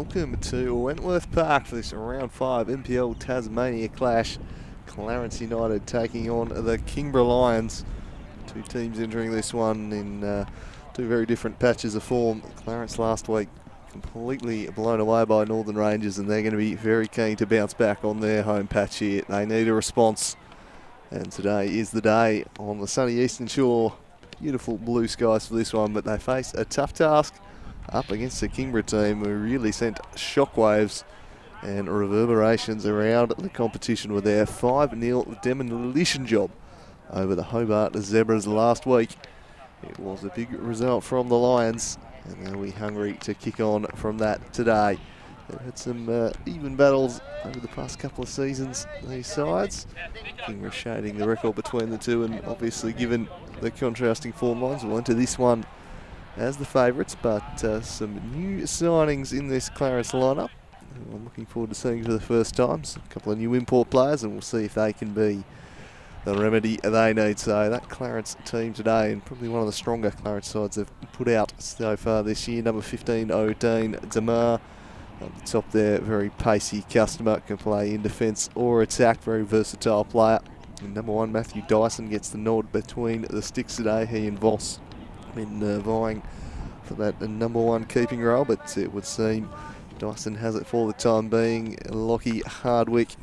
Welcome to Wentworth Park for this round 5 NPL Tasmania clash. Clarence United taking on the Kingborough Lions. Two teams entering this one in two very different patches of form. Clarence last week completely blown away by Northern Rangers, and they're going to be very keen to bounce back on their home patch here. They need a response, and today is the day on the sunny eastern shore. Beautiful blue skies for this one, but they face a tough task up against the Kingborough team who really sent shockwaves and reverberations around the competition with their 5-0 demolition job over the Hobart Zebras last week. It was a big result from the Lions, and they'll be hungry to kick on from that today. They've had some even battles over the past couple of seasons, these sides. Kingborough shading the record between the two, and obviously given the contrasting form lines, we'll enter this one as the favourites, but some new signings in this Clarence lineup I'm looking forward to seeing for the first time. So a couple of new import players, and we'll see if they can be the remedy they need. So that Clarence team today, and probably one of the stronger Clarence sides they've put out so far this year. Number 15, O'Dane Damar. At the top there, very pacey customer, can play in defence or attack, very versatile player. And number 1, Matthew Dyson gets the nod between the sticks today. He and Voss been vying for that number 1 keeping role, but it would seem Dyson has it for the time being. Lockie Hardwick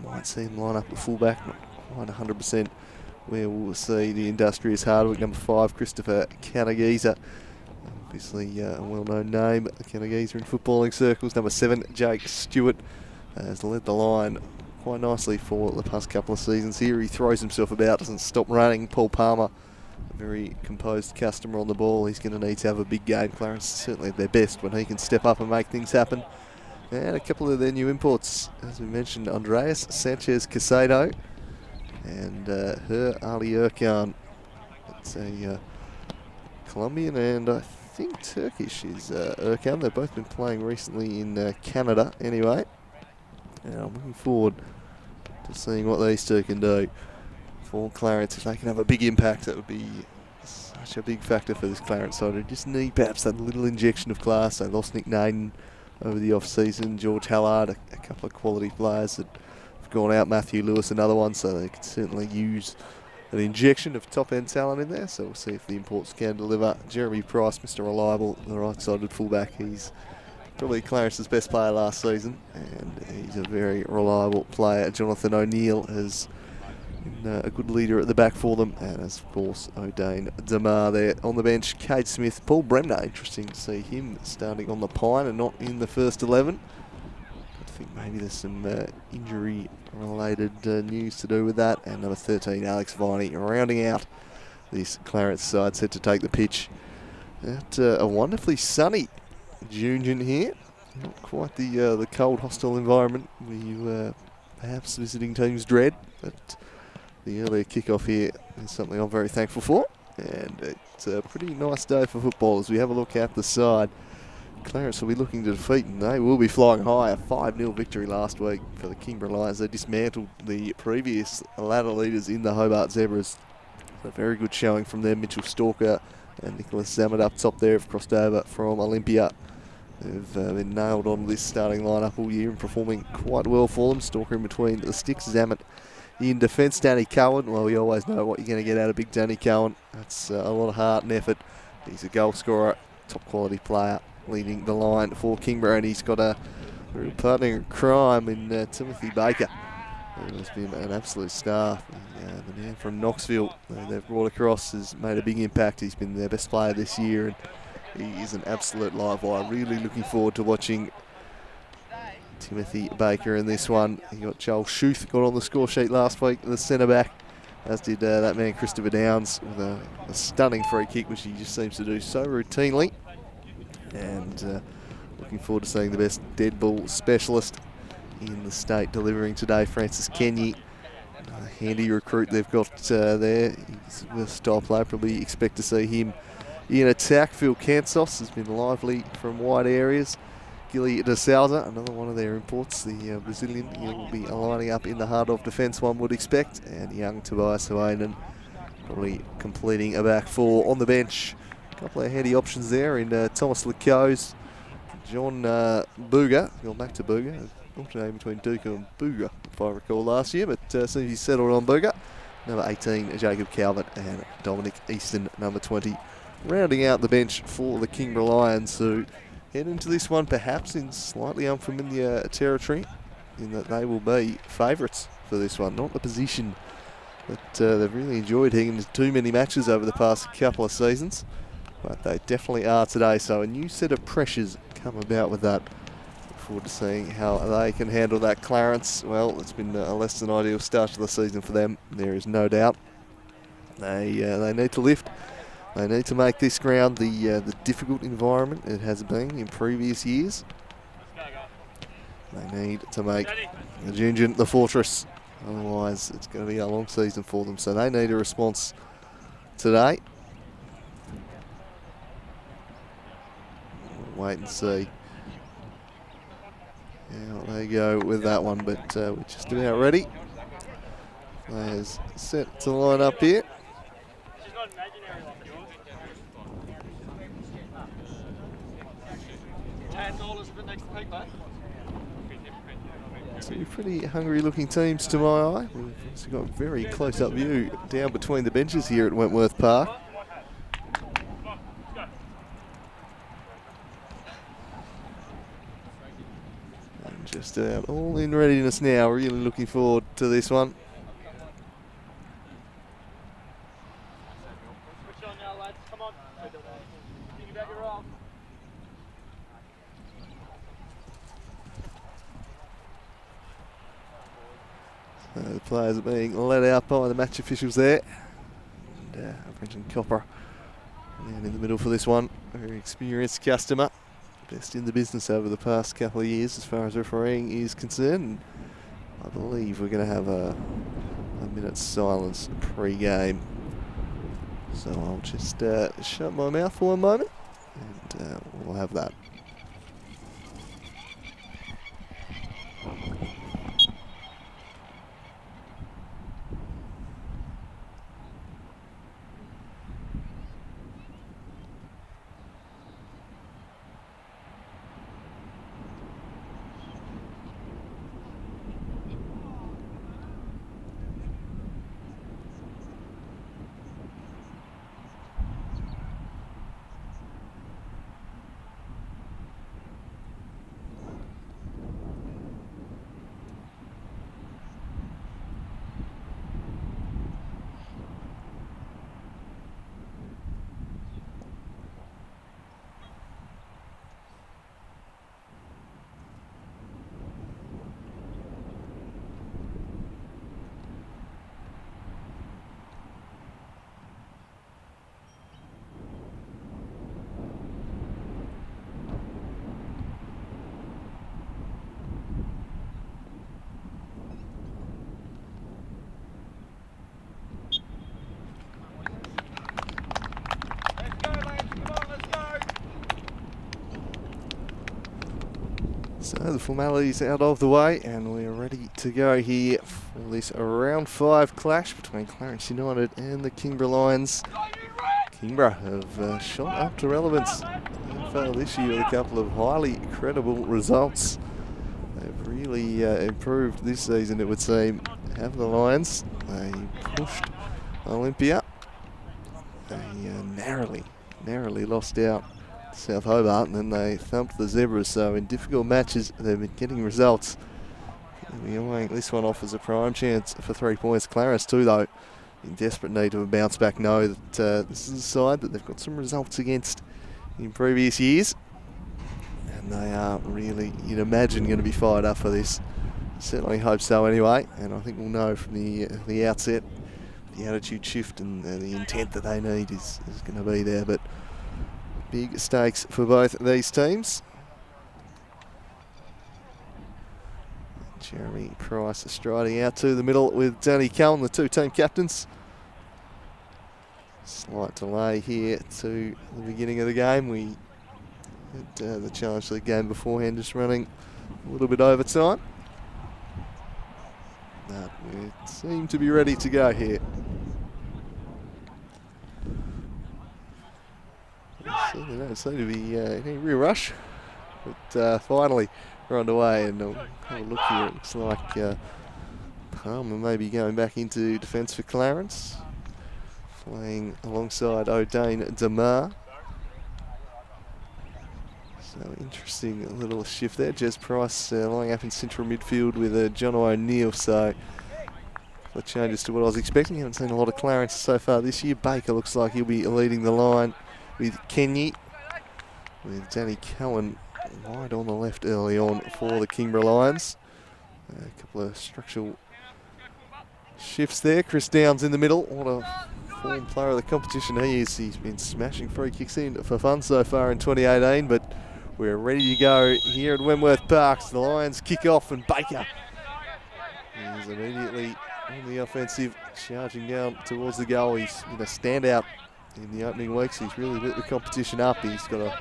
might see him line up at fullback, not quite 100% where we'll see the industrious Hardwick. Number 5, Christopher Canagiza, obviously a well-known name, Canagiza in footballing circles. Number 7, Jake Stewart has led the line quite nicely for the past couple of seasons here. He throws himself about, doesn't stop running. Paul Palmer, a very composed customer on the ball. He's going to need to have a big game. Clarence is certainly at their best when he can step up and make things happen. And a couple of their new imports, as we mentioned, Andreas Sanchez Casado and her Ali Erkan. It's a Colombian and I think Turkish is Erkan. They've both been playing recently in Canada anyway. And I'm looking forward to seeing what these two can do for Clarence. If they can have a big impact, that would be such a big factor for this Clarence side. They just need perhaps that little injection of class. They lost Nick Naden over the off-season, George Hallard, a couple of quality players that have gone out, Matthew Lewis, another one, so they could certainly use an injection of top-end talent in there. So we'll see if the imports can deliver. Jeremy Price, Mr. Reliable, the right-sided fullback. He's probably Clarence's best player last season, and he's a very reliable player. Jonathan O'Neill has a good leader at the back for them, and as of course O'Dane Damar there on the bench. Cade Smith, Paul Bremner, interesting to see him starting on the pine and not in the first 11. I think maybe there's some injury related news to do with that. And number 13, Alex Viney, rounding out this Clarence side, set to take the pitch at a wonderfully sunny June here. Not quite the cold, hostile environment we perhaps visiting teams dread, but the earlier kickoff here is something I'm very thankful for, and it's a pretty nice day for football as we have a look at the side. Clarence will be looking to defeat, and they will be flying high. A 5-0 victory last week for the Kingborough Lions. They dismantled the previous ladder leaders in the Hobart Zebras. A very good showing from them. Mitchell Stalker and Nicholas Zammit up top there have crossed over from Olympia. They've been nailed on this starting lineup all year and performing quite well for them. Stalker in between the sticks, Zammit in defence. Danny Cowan, well, we always know what you're going to get out of big Danny Cowan. That's a lot of heart and effort. He's a goal scorer, top quality player, leading the line for Kingborough, and he's got a real partner in crime in Timothy Baker, who has been an absolute star. The man from Knoxville they've brought across has made a big impact. He's been their best player this year, and he is an absolute live wire. Really looking forward to watching Timothy Baker in this one. He got Joel Schuth, got on the score sheet last week, the centre back, as did that man Christopher Downs with a stunning free kick, which he just seems to do so routinely. And looking forward to seeing the best dead ball specialist in the state delivering today, Francis Kenny. A handy recruit they've got there. He's a versatile player, probably expect to see him in attack. Phil Kansos has been lively from wide areas. Gilly de Souza, another one of their imports, the Brazilian. He will be lining up in the heart of defence, one would expect. And young Tobias Huanen probably completing a back four on the bench. A couple of handy options there in Thomas Lecose, John Booger, gone back to Booger, alternating between Duke and Booger, if I recall, last year, but seems he's settled on Booger. Number 18, Jacob Calvert, and Dominic Easton, number 20, rounding out the bench for the Kingborough Lions, who head into this one perhaps in slightly unfamiliar territory, in that they will be favourites for this one, not a position that they've really enjoyed heading into too many matches over the past couple of seasons. But they definitely are today, so a new set of pressures come about with that. Look forward to seeing how they can handle that. Clarence, well, it's been a less than ideal start to the season for them, there is no doubt. They need to lift. They need to make this ground the difficult environment it has been in previous years. They need to make the Gingin the fortress, otherwise it's going to be a long season for them, so they need a response today. Wait and see how they go with that one, but we're just about ready. Players set to line up here. Two pretty hungry looking teams to my eye. We've also got a very close up view down between the benches here at Wentworth Park. Just about all in readiness now. Really looking forward to this one. So the players are being led out by the match officials there. And I've mentioned Copper down in the middle for this one. Very experienced customer. Best in the business over the past couple of years as far as refereeing is concerned. I believe we're going to have a minute's silence pre-game. So I'll just shut my mouth for one moment and we'll have that. So the formalities out of the way and we're ready to go here for this round 5 clash between Clarence United and the Kingborough Lions. Kingborough have shot up to relevance this year with a couple of highly credible results. They've really improved this season, it would seem, have the Lions. They pushed Olympia. They narrowly lost out South Hobart, and then they thumped the Zebras, so in difficult matches they've been getting results. This one offers a prime chance for 3 points. Clarence too, though, in desperate need of a bounce back, know that this is a side that they've got some results against in previous years, and they are really, you'd imagine, going to be fired up for this. Certainly hope so anyway, and I think we'll know from the outset the attitude shift and the intent that they need is going to be there, but big stakes for both these teams. Jeremy Price striding out to the middle with Danny Cullen, the two team captains. Slight delay here to the beginning of the game. We had the Challenge League game beforehand just running a little bit over time. But we seem to be ready to go here. Certainly don't seem to be any real rush But finally we're underway, and we'll have a look here. It looks like Palmer may be going back into defence for Clarence, playing alongside O'Dane Demar. So interesting little shift there. Jez Price lying up in central midfield with John O'Neill. So the changes to what I was expecting. Haven't seen a lot of Clarence so far this year. Baker looks like he'll be leading the line with Kenyi, with Danny Cohen wide on the left early on for the Kingborough Lions. A couple of structural shifts there. Chris Downs in the middle. What a form player of the competition he is. He's been smashing free kicks in for fun so far in 2018, but we're ready to go here at Wentworth Park. The Lions kick off, and Baker is immediately on the offensive, charging down towards the goal. He's been a standout in the opening weeks. He's really lit the competition up. He's got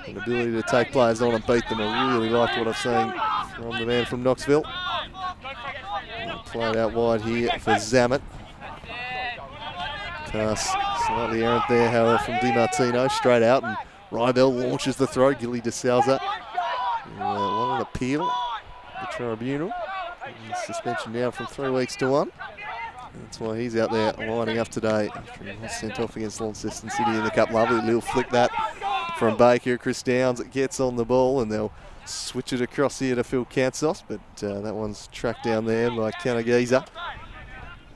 an ability to take players on and beat them. I really like what I've seen from the man from Knoxville. Played out wide here for Zamet. Pass slightly errant there, however, from Di Martino, straight out, and Rybell launches the throw. Gilly de Souza won an appeal at the tribunal. Suspension now from 3 weeks to 1. That's why he's out there lining up today after he was sent off against Launceston City in the Cup. Lovely little flick that from Baker. Chris Downs gets on the ball, and they'll switch it across here to Phil Kansos, but that one's tracked down there by Kanagiza.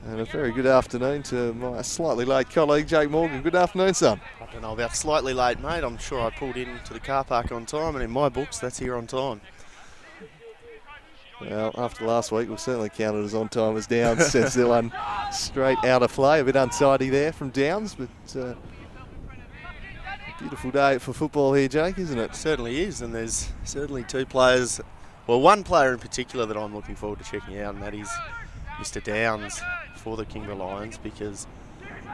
And a very good afternoon to my slightly late colleague, Jake Morgan. Good afternoon, son. I don't know about slightly late, mate. I'm sure I pulled into the car park on time, and in my books, that's here on time. Well, after last week, we've certainly counted as on time as Downs sends the one straight out of play. A bit untidy there from Downs, but a beautiful day for football here, Jake, isn't it? It certainly is, and there's certainly two players, well, one player in particular that I'm looking forward to checking out, and that is Mr. Downs for the Kingborough Lions, because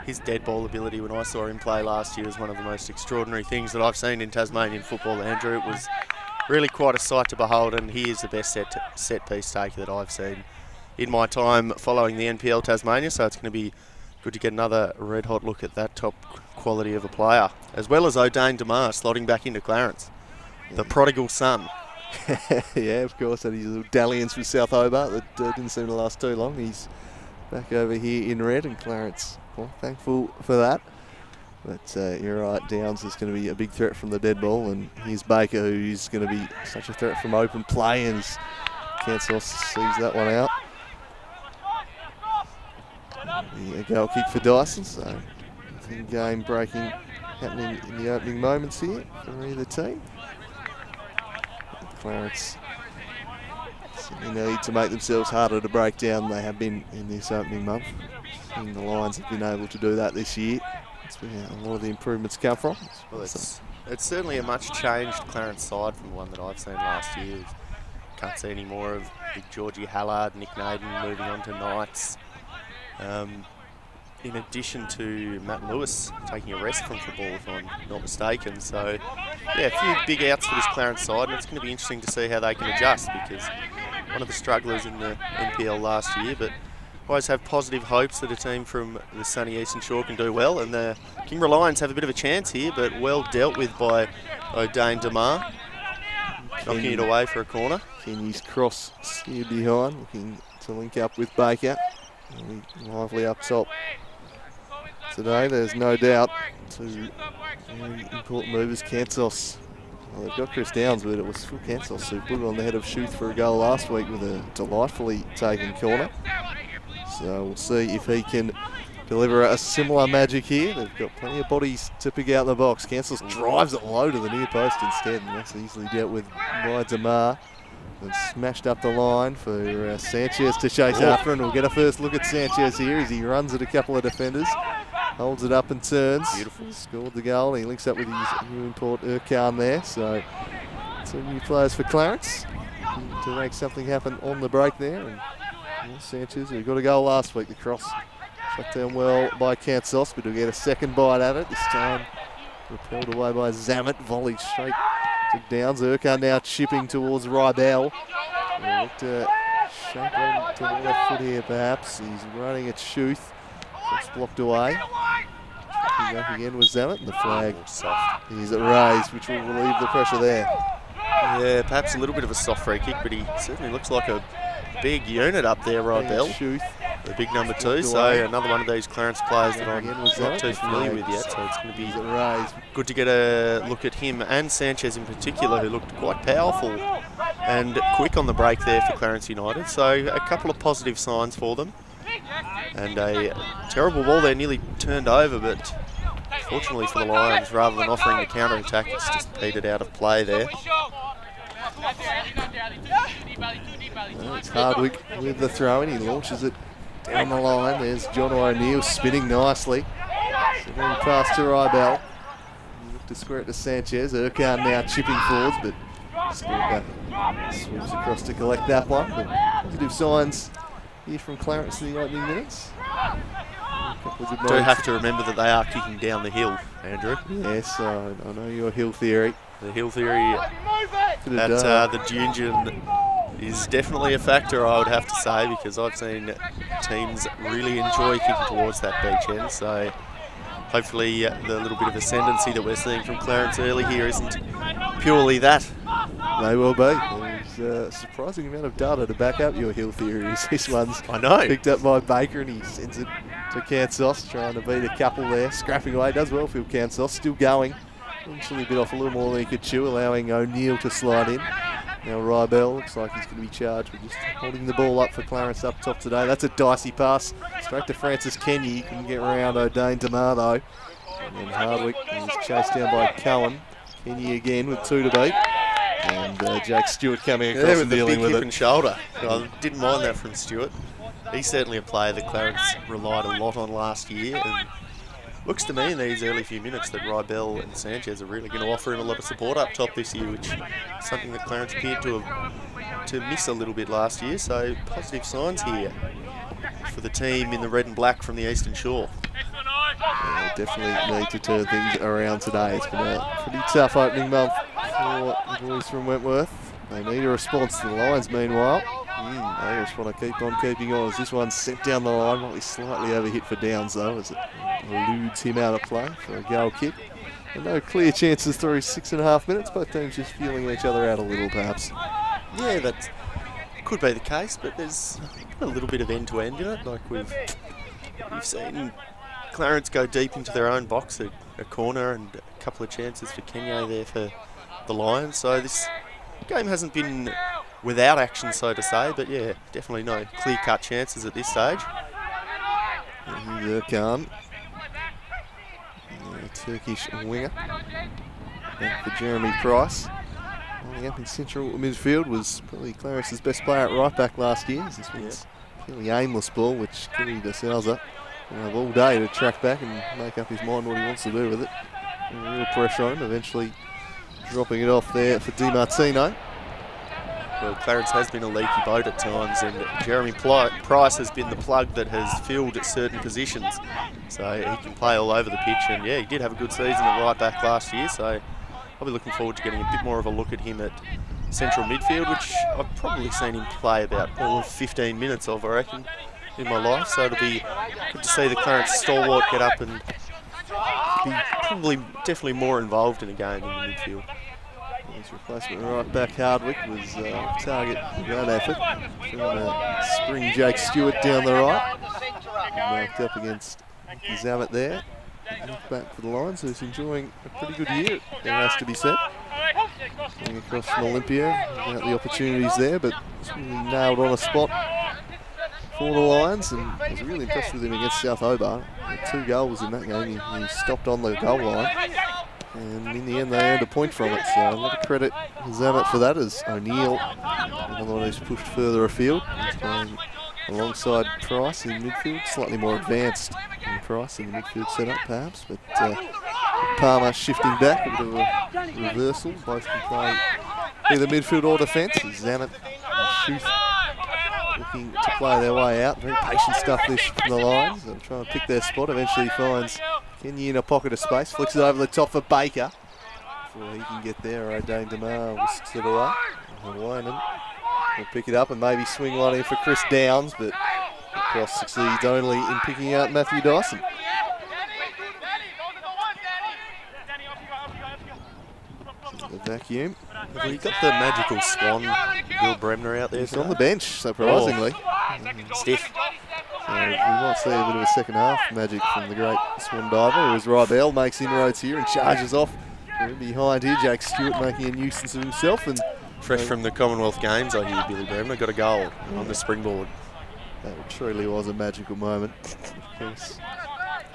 his dead ball ability when I saw him play last year was one of the most extraordinary things that I've seen in Tasmanian football, Andrew. It was really quite a sight to behold, and he is the best set piece taker that I've seen in my time following the NPL Tasmania, so it's going to be good to get another red hot look at that top quality of a player, as well as O'Dane Demar slotting back into Clarence, the prodigal son. Yeah, of course, had his little dalliance with South Hobart that didn't seem to last too long. He's back over here in red, and Clarence, well, thankful for that. But you're right, Downs is going to be a big threat from the dead ball, and here's Baker, who's going to be such a threat from open play, and Kansos sees that one out. A goal kick for Dyson, so game breaking happening in the opening moments here for either team. Clarence need to make themselves harder to break down than they have been in this opening month. And the Lions have been able to do that this year. That's where a lot of the improvements come from. Well, it's certainly a much changed Clarence side from the one that I've seen last year. Can't see any more of Big Georgie Hallard, Nick Naden moving on to Knights. In addition to Matt Lewis taking a rest from football, if I'm not mistaken. So, yeah, a few big outs for this Clarence side, and it's going to be interesting to see how they can adjust, because one of the strugglers in the NPL last year, but always have positive hopes that a team from the sunny Eastern Shore can do well, and the Kingborough Lions have a bit of a chance here, but well dealt with by O'Dane Demar, knocking it away for a corner. Kenny's cross steered behind, looking to link up with Baker. Really lively up top today, there's no doubt. Two very important movers. Kansos, well, they've got Chris Downs, but it was Phil Kansos who put it on the head of Schuth for a goal last week with a delightfully taken corner. So we'll see if he can deliver a similar magic here. They've got plenty of bodies to pick out the box. Kansos drives it low to the near post instead, and that's easily dealt with by Demar. And smashed up the line for Sanchez to chase after, and we'll get a first look at Sanchez here as he runs at a couple of defenders. Holds it up and turns. Beautiful. Scored the goal. He links up with his new import Urquhart there. So two new players for Clarence to make something happen on the break there. And Sanchez, who got a goal last week, the cross shut down well by Kansos, but he'll get a second bite at it. This time repelled away by Zamet, volleyed straight to Downs. Urquhart now chipping towards Rybell. Look to shake on to the left foot here perhaps. He's running at Schuth. It's blocked away. Checking up again with Zamet, and the flag is raised, which will relieve the pressure there. Yeah, perhaps a little bit of a soft free kick, but he certainly looks like a big unit up there, Rybell. The big number 2, so another one of these Clarence players that I'm not too familiar with yet, so it's going to be good to get a look at him and Sanchez in particular, who looked quite powerful and quick on the break there for Clarence United. So a couple of positive signs for them. And a terrible ball there, nearly turned over, but fortunately for the Lions, rather than offering the counter-attack, it's just petered out of play there. It's Hardwick with the throw-in. He launches it down the line. There's John O'Neill spinning nicely. Sending pass to Rybell. Look to square it to Sanchez. Urquhart now chipping forwards, but Stalker swoops across to collect that one. But positive signs here from Clarence in the opening minutes. Do have to remember that they are kicking down the hill, Andrew. Yes, I know your hill theory. The hill theory at the Junjun is definitely a factor, I would have to say, because I've seen teams really enjoy kicking towards that beach end. So hopefully the little bit of ascendancy that we're seeing from Clarence early here isn't purely that. May well be. There's a surprising amount of data to back up your hill theories. This one's picked up by Baker, and he sends it to Kansos, trying to beat a couple there. Scrapping away, does well for Kansos, still going. Eventually bit off a little more than he could chew, allowing O'Neill to slide in. Now Rybell looks like he's going to be charged with just holding the ball up for Clarence up top today. That's a dicey pass straight to Francis Kenny. He couldn't get around O'Dane Damar though. And then Hardwick is chased down by Cohen. Kenny again with 2 to beat. And Jake Stewart coming across and dealing with it. Hip and shoulder. I didn't mind that from Stewart. He's certainly a player that Clarence relied a lot on last year. And looks to me in these early few minutes that Rybell and Sanchez are really going to offer him a lot of support up top this year, which is something that Clarence appeared to miss a little bit last year. So positive signs here for the team in the red and black from the Eastern Shore. Yeah, definitely need to turn things around today. It's been a pretty tough opening month for the boys from Wentworth. They need a response to the Lions meanwhile. They just want to keep on keeping on as this one's sent down the line. Might be slightly overhit for Downs though, as it eludes him out of play for a goal kick. And no clear chances through 6.5 minutes. Both teams just feeling each other out a little perhaps. Yeah, that could be the case, but there's a little bit of end-to-end in it. Like we've seen Clarence go deep into their own box, a corner and a couple of chances for Kenye there for the Lions. So this game hasn't been without action, so to say, but yeah, definitely no clear-cut chances at this stage. Khan, Turkish winger, back for Jeremy Price. Lining up in central midfield was probably Clarence's best player at right back last year. This was a fairly aimless ball, which Kenny De Souza will have all day to track back and make up his mind what he wants to do with it. And real pressure on him, eventually dropping it off there for Di Martino. Well, Clarence has been a leaky boat at times, and Jeremy Price has been the plug that has filled at certain positions. So he can play all over the pitch, and yeah, he did have a good season at right back last year, so I'll be looking forward to getting a bit more of a look at him at central midfield, which I've probably seen him play about all of 15 minutes of, I reckon, in my life. So it'll be good to see the Clarence stalwart get up and be definitely more involved in a game in the midfield. His replacement right back Hardwick was target that effort. Trying to spring Jake Stewart down the right. Marked up against Zamet there. Back for the Lions, who's enjoying a pretty good year, it has to be said. Going across from Olympia, without the opportunities there, but it's really nailed on a spot for the Lions, and I was really impressed with him against South Hobart. He had 2 goals in that game. He stopped on the goal line, and in the end they earned a point from it. So a lot of credit to Zamet for that, as O'Neill, another one who's pushed further afield. He's playing alongside Price in midfield, slightly more advanced than Price in the midfield setup perhaps, but Palmer shifting back, a bit of a reversal. Both can play either midfield or defence. Zamet and Schuth looking to play their way out. Very patient stuff this from the Lions. They'll try and pick their spot. Eventually finds Kenny in a pocket of space, flicks it over the top for Baker. Before he can get there, O'Dane Damar whisks it away. And Wyman will pick it up and maybe swing one in for Chris Downs, but the cross succeeds only in picking out Matthew Dyson. The vacuum. Have we got the magical swan, Bill Bremner, out there? He's on the bench, surprisingly. Stiff. So we might see a bit of a second half magic from the great swan diver, as Rybell makes inroads here and charges off. Behind here, Jake Stewart making a nuisance of himself. And fresh from the Commonwealth Games, I hear Billy Bremner got a goal on the springboard. That truly was a magical moment. Of course,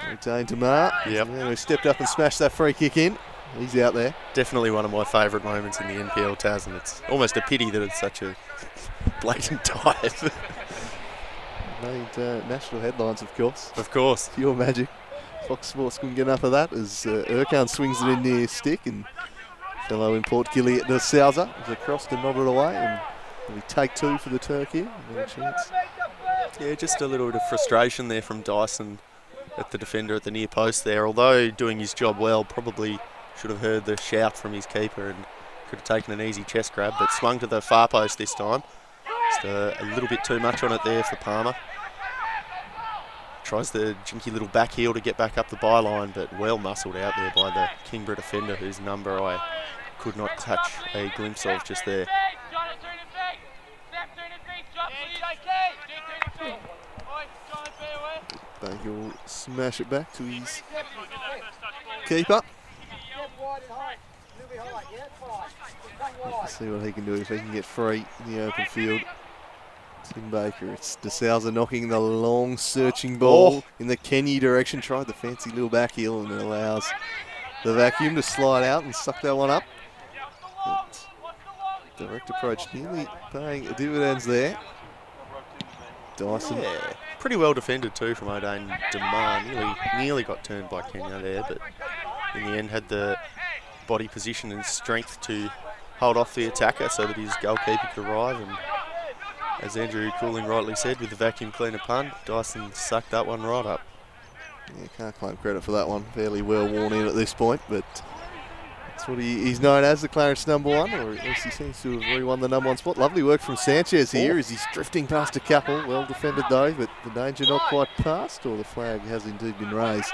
retained to Mar. Yep. And he stepped up and smashed that free kick in. He's out there. Definitely one of my favourite moments in the NPL, Taz, and it's almost a pity that it's such a blatant dive. Made national headlines, of course. Of course. Pure magic. Fox Sports couldn't get enough of that as Erkan swings it in near stick, and fellow import Gilliat de Souza is across to nod it away, and we take two for the Turk here. No chance. Yeah, just a little bit of frustration there from Dyson at the defender at the near post there. Although doing his job well, probably should have heard the shout from his keeper and could have taken an easy chest grab, but swung to the far post this time. Just a little bit too much on it there for Palmer. Tries the jinky little back heel to get back up the byline, but well muscled out there by the Kingborough defender, whose number I could not catch a glimpse of just there. Baker will smash it back to his keeper. Let's see what he can do if he can get free in the open field. Tim Baker, it's De Souza knocking the long searching ball in the Kenny direction. Tried the fancy little back heel and it allows the vacuum to slide out and suck that one up. But direct approach nearly paying dividends there. Dyson. Yeah, pretty well defended too from O'Dane Demar. Nearly got turned by Kenya there, but in the end had the body position and strength to hold off the attacker so that his goalkeeper could arrive. And as Andrew Cooling rightly said, with the vacuum cleaner pun, Dyson sucked that one right up. Yeah, can't claim credit for that one. Fairly well worn in at this point, but that's what he's known as, the Clarence number one, or at least he seems to have re-won the number one spot. Lovely work from Sanchez here as he's drifting past a couple. Well defended though, but the danger not quite past, or the flag has indeed been raised,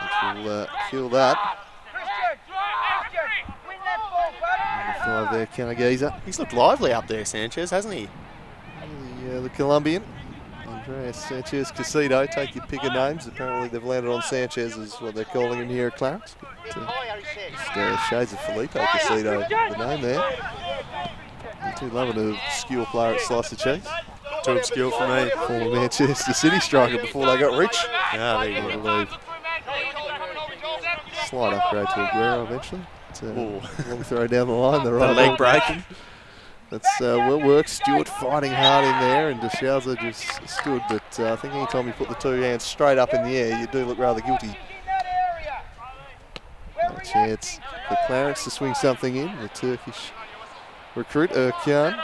which will kill that. Number 5 there, Kanageza. He's looked lively up there, Sanchez, hasn't he? The Colombian, Andreas Sanchez Casido, take your pick of names. Apparently they've landed on Sanchez is what they're calling him here at Clarence. Just shades of Felipe Casido, the name there. You're too loving an obscure player at Slice of Cheese. Too obscure for me. Former Manchester City striker before they got rich. Yeah, there you go. Slight upgrade to Aguero eventually. Long throw down the line. The right leg breaking. That's well worked. Stewart fighting hard in there, and De Souza just stood. But I think anytime you put the two hands straight up in the air, you do look rather guilty. No chance for Clarence to swing something in. The Turkish recruit, Erkan.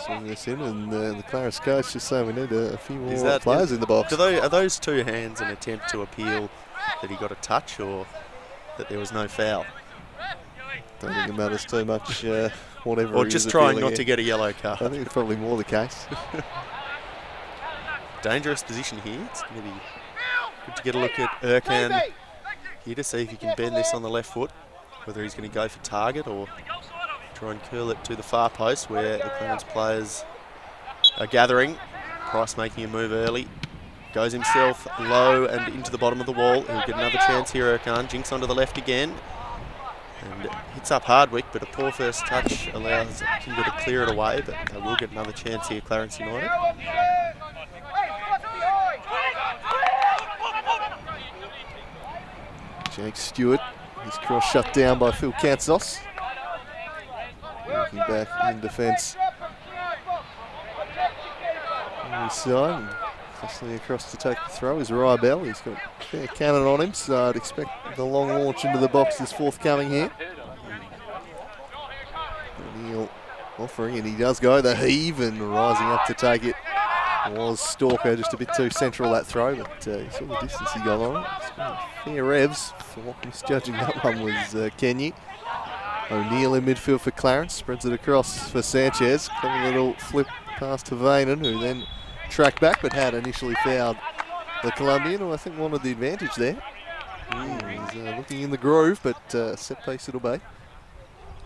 Swing this in, and the Clarence coach just saying we need a few more players in the box. Are those two hands an attempt to appeal that he got a touch, or that there was no foul? Don't think it matters too much, whatever. Or just trying not to get a yellow card. I think it's probably more the case. Dangerous position here. It's going to be good to get a look at Erkan here to see if he can bend this on the left foot, whether he's going to go for target or try and curl it to the far post where the Clarence players are gathering. Price making a move early. Goes himself low and into the bottom of the wall. He'll get another chance here, Erkan. Jinks onto the left again. And hits up Hardwick, but a poor first touch allows Kimber to clear it away, but they will get another chance here, Clarence United. Jake Stewart, his cross shut down by Phil Katsos. Working back in defence. On his side, and hustling across to take the throw is Rybell. He's got a fair cannon on him, so I'd expect the long launch into the box is forthcoming here. O'Neill offering, and he does go the heave, and rising up to take it was Stalker, just a bit too central that throw, but you saw the distance he got on it. Fair revs for what misjudging that one was Kenyi. O'Neill in midfield for Clarence, spreads it across for Sanchez. Clever little flip past to Vainan, who then tracked back but had initially fouled the Colombian, who I think wanted the advantage there. He's looking in the groove, but set piece it'll be. A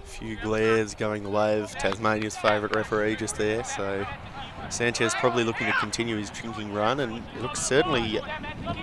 few glares going the way of Tasmania's favourite referee just there, so Sanchez probably looking to continue his drinking run, and he looks certainly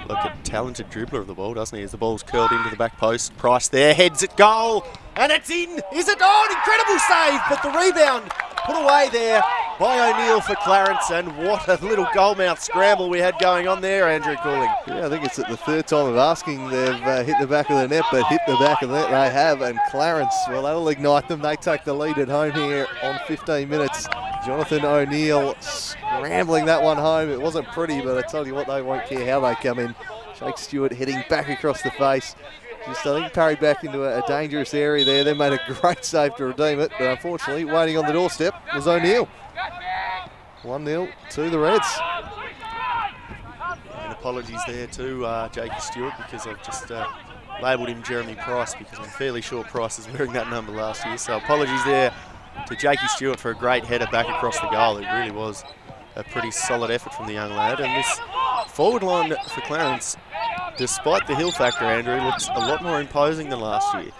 like a talented dribbler of the ball, doesn't he, as the ball's curled into the back post. Price there, heads at goal, and it's in! Is it on? Incredible save, but the rebound put away there by O'Neill for Clarence, and what a little goalmouth scramble we had going on there, Andrew Cooling. Yeah, I think it's at the third time of asking. They've hit the back of the net, but hit the back of the net they have, and Clarence, well, that'll ignite them. They take the lead at home here on 15 minutes. Jonathan O'Neill scrambling that one home. It wasn't pretty, but I tell you what, they won't care how they come in. Jake Stewart heading back across the face. Just, I think, parried back into a dangerous area there. They made a great save to redeem it, but unfortunately, waiting on the doorstep was O'Neill. 1-0 to the Reds. And apologies there to Jakey Stewart, because I've just labelled him Jeremy Price, because I'm fairly sure Price is wearing that number last year. So apologies there to Jakey Stewart for a great header back across the goal. It really was a pretty solid effort from the young lad. And this forward line for Clarence, despite the hill factor, Andrew, looks a lot more imposing than last year.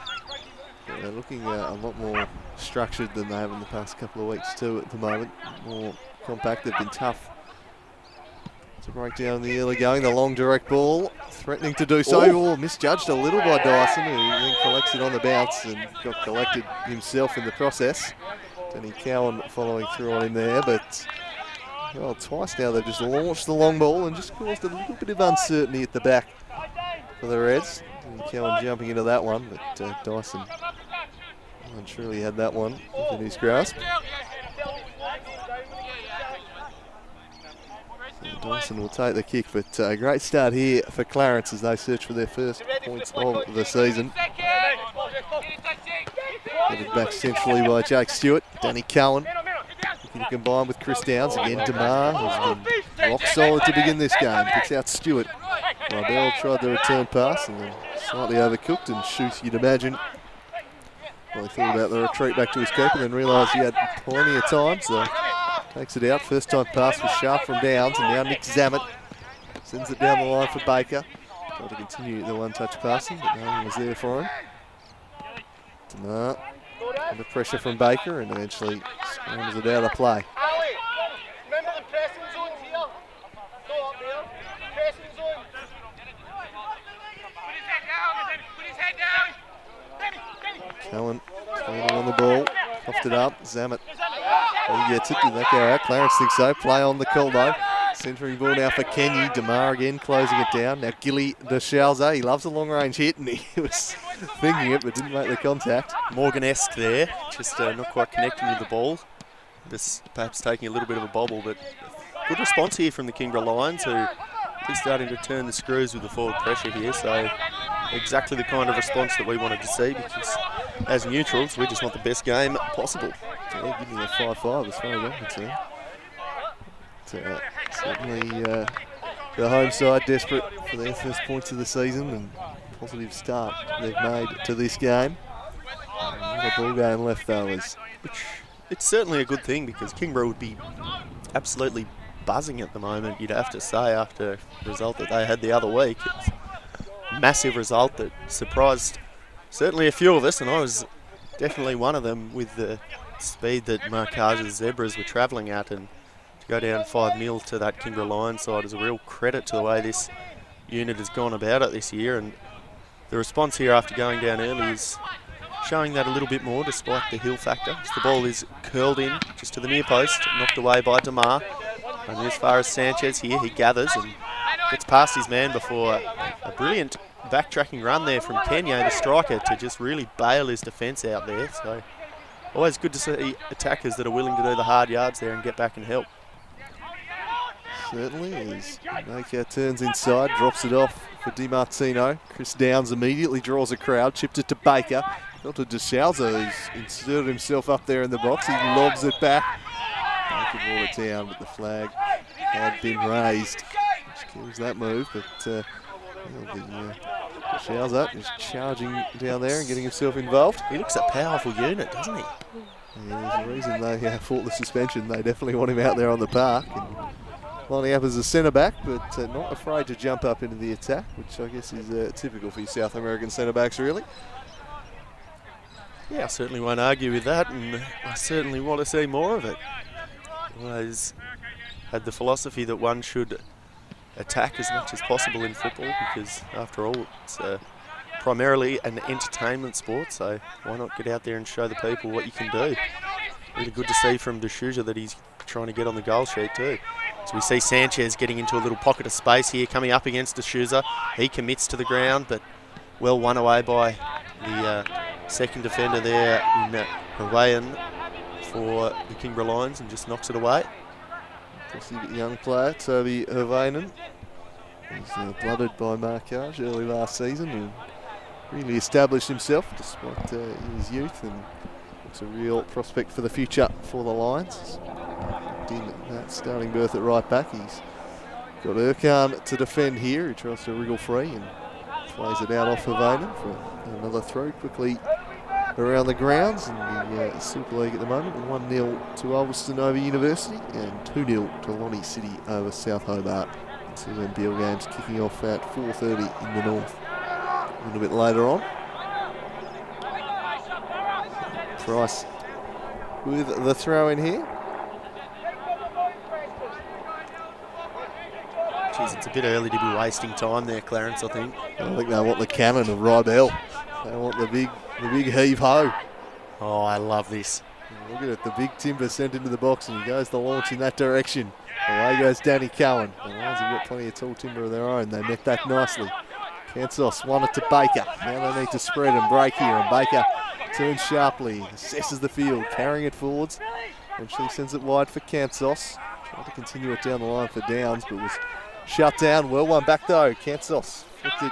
Yeah, they're looking a lot more structured than they have in the past couple of weeks too at the moment. More compact. They've been tough to break down the early going. The long direct ball, threatening to do so. Oh, misjudged a little by Dyson, who then collects it on the bounce and got collected himself in the process. Danny Cowan following through on him there, but well, twice now they've just launched the long ball and just caused a little bit of uncertainty at the back for the Reds. And Cowan jumping into that one, but Dyson truly had that one within his grasp. So Dyson will take the kick, but a great start here for Clarence as they search for their first points of the season. Headed back centrally by Jake Stewart. Danny Cowan looking to combine with Chris Downs. Again, Demar has been rock solid to begin this game. Picks out Stewart. Bell tried the return pass and then slightly overcooked, and Shoes, you'd imagine, well, he thought about the retreat back to his keeper and then realised he had plenty of time, so takes it out. First time pass was sharp from Downs, and now Nick Zammit sends it down the line for Baker. Tried to continue the one-touch passing, but no one was there for him. Demar under pressure from Baker and eventually scrambles it out of play. Cowan cleaning on the ball, coughed it up. Zammit, he gets it. Did that go out? Clarence thinks so. Play on the call though. Centering ball now for Kenny. Demar again closing it down. Now Gilly DeShalza, he loves a long range hit, and he was thinking it but didn't make the contact. Morgan-esque there, just not quite connecting with the ball. Just perhaps taking a little bit of a bobble, but good response here from the Kingborough Lions, who are starting to turn the screws with the forward pressure here. So exactly the kind of response that we wanted to see, because as neutrals, we just want the best game possible. Yeah, give me a 5-5 as far as I'm concerned. Certainly the home side desperate for their first points of the season, and positive start they've made to this game. The ball game left though is... It's certainly a good thing, because Kingborough would be absolutely buzzing at the moment, you'd have to say, after the result that they had the other week. It's a massive result that surprised certainly a few of us, and I was definitely one of them, with the speed that Marcage's Zebras were travelling at, and to go down 5-0 to that Kingborough Lions side is a real credit to the way this unit has gone about it this year. And the response here after going down early is showing that a little bit more, despite the hill factor. As the ball is curled in just to the near post, knocked away by Demar. And as far as Sanchez here, he gathers and gets past his man before a brilliant backtracking run there from Kenya, the striker, to just really bail his defence out there. So always good to see attackers that are willing to do the hard yards there and get back and help. Certainly is. Baker turns inside, drops it off for DiMartino. Chris Downs immediately draws a crowd, chipped it to Baker. Not to DeShalza, who's inserted himself up there in the box. He lobs it back. Baker brought it down, but the flag had been raised, which kills that move. But DeShalza is charging down there and getting himself involved. He looks a powerful unit, doesn't he? Yeah, there's a reason they fought the suspension. They definitely want him out there on the park. And lining up as a centre-back, but not afraid to jump up into the attack, which I guess is typical for your South American centre-backs, really. Yeah, I certainly won't argue with that, and I certainly want to see more of it. Always had the philosophy that one should attack as much as possible in football, because after all, it's primarily an entertainment sport, so why not get out there and show the people what you can do. Really good to see from D'Souza that he's trying to get on the goal sheet too. So we see Sanchez getting into a little pocket of space here, coming up against D'Souza. He commits to the ground, but well won away by the second defender there in Hawaiian for the Kingborough Lions, and just knocks it away. Impressive young player, Toby Hawaiian. He's blooded by marquage early last season and really established himself despite his youth, and looks a real prospect for the future for the Lions. In that starting berth at right back, he's got Erkan to defend here. He tries to wriggle free and plays it out off Hawaiian for another throw quickly around the grounds in the Super League at the moment. 1-0 to Ulverston over University and 2-0 to Lonnie City over South Hobart. Two NBL games kicking off at 4:30 in the north. A little bit later on. Price with the throw in here. Jeez, it's a bit early to be wasting time there, Clarence, I think. I think they want the cannon of Rybell. They want the big heave-ho. Oh, I love this. Look at it, the big timber sent into the box, and he goes to launch in that direction. Away goes Danny Cowan. The Lions have got plenty of tall timber of their own. They met that nicely. Kansos won it to Baker. Now they need to spread and break here, and Baker turns sharply, assesses the field, carrying it forwards. Eventually sends it wide for Kansos. Tried to continue it down the line for Downs, but was shut down. Well won back though. Kansos flicked it.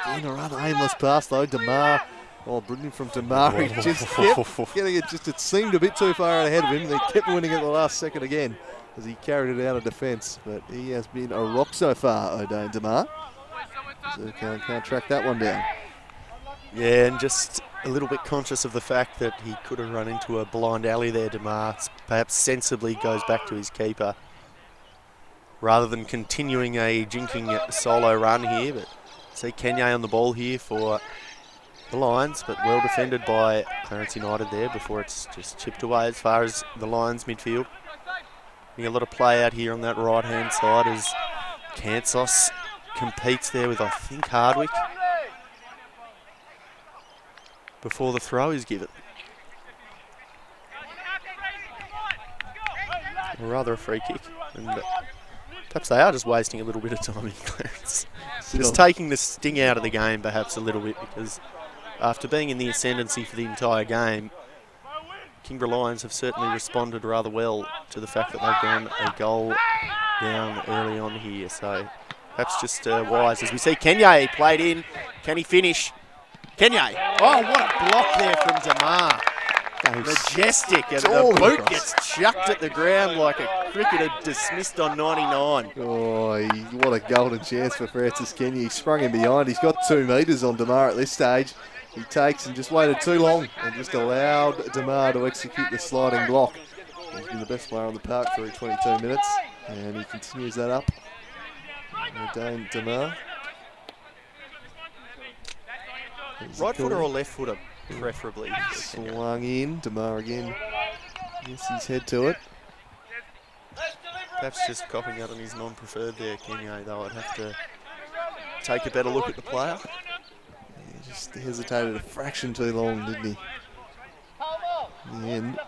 Again, a rather aimless pass though. Demar. Oh, brilliant from Demar. He just kept getting it. It seemed a bit too far out ahead of him. They kept winning at the last second again as he carried it out of defence. But he has been a rock so far, O'Dane Demar. So can't track that one down. Yeah, and just a little bit conscious of the fact that he could have run into a blind alley there, Demar. Perhaps sensibly goes back to his keeper rather than continuing a jinking solo run here. But see Kenye on the ball here for the Lions, but well defended by Clarence United there before it's just chipped away as far as the Lions midfield. A lot of play out here on that right-hand side as Kansos competes there with, I think, Hardwick before the throw is given. Or rather a free kick. And perhaps they are just wasting a little bit of time in Clarence. Just taking the sting out of the game perhaps a little bit, because after being in the ascendancy for the entire game, Kingborough Lions have certainly responded rather well to the fact that they've gone a goal down early on here. So perhaps just wise as we see Kenye played in. Can he finish? Kenye. Oh, what a block there from Demar. Majestic. And the boot gets chucked at the ground like a cricketer dismissed on 99. Oh, what a golden chance for Francis Kenye. He sprung in behind. He's got 2 metres on Demar at this stage. He takes and just waited too long and just allowed Demar to execute the sliding block. He's been the best player on the park through 22 minutes, and he continues that up. Dane Demar. Right footer or left footer, preferably? Swung in. Demar again. Gets his head to it. Perhaps just copping out on his non-preferred there, Kenye, though. I'd have to take a better look at the player. He just hesitated a fraction too long, didn't he? In the end,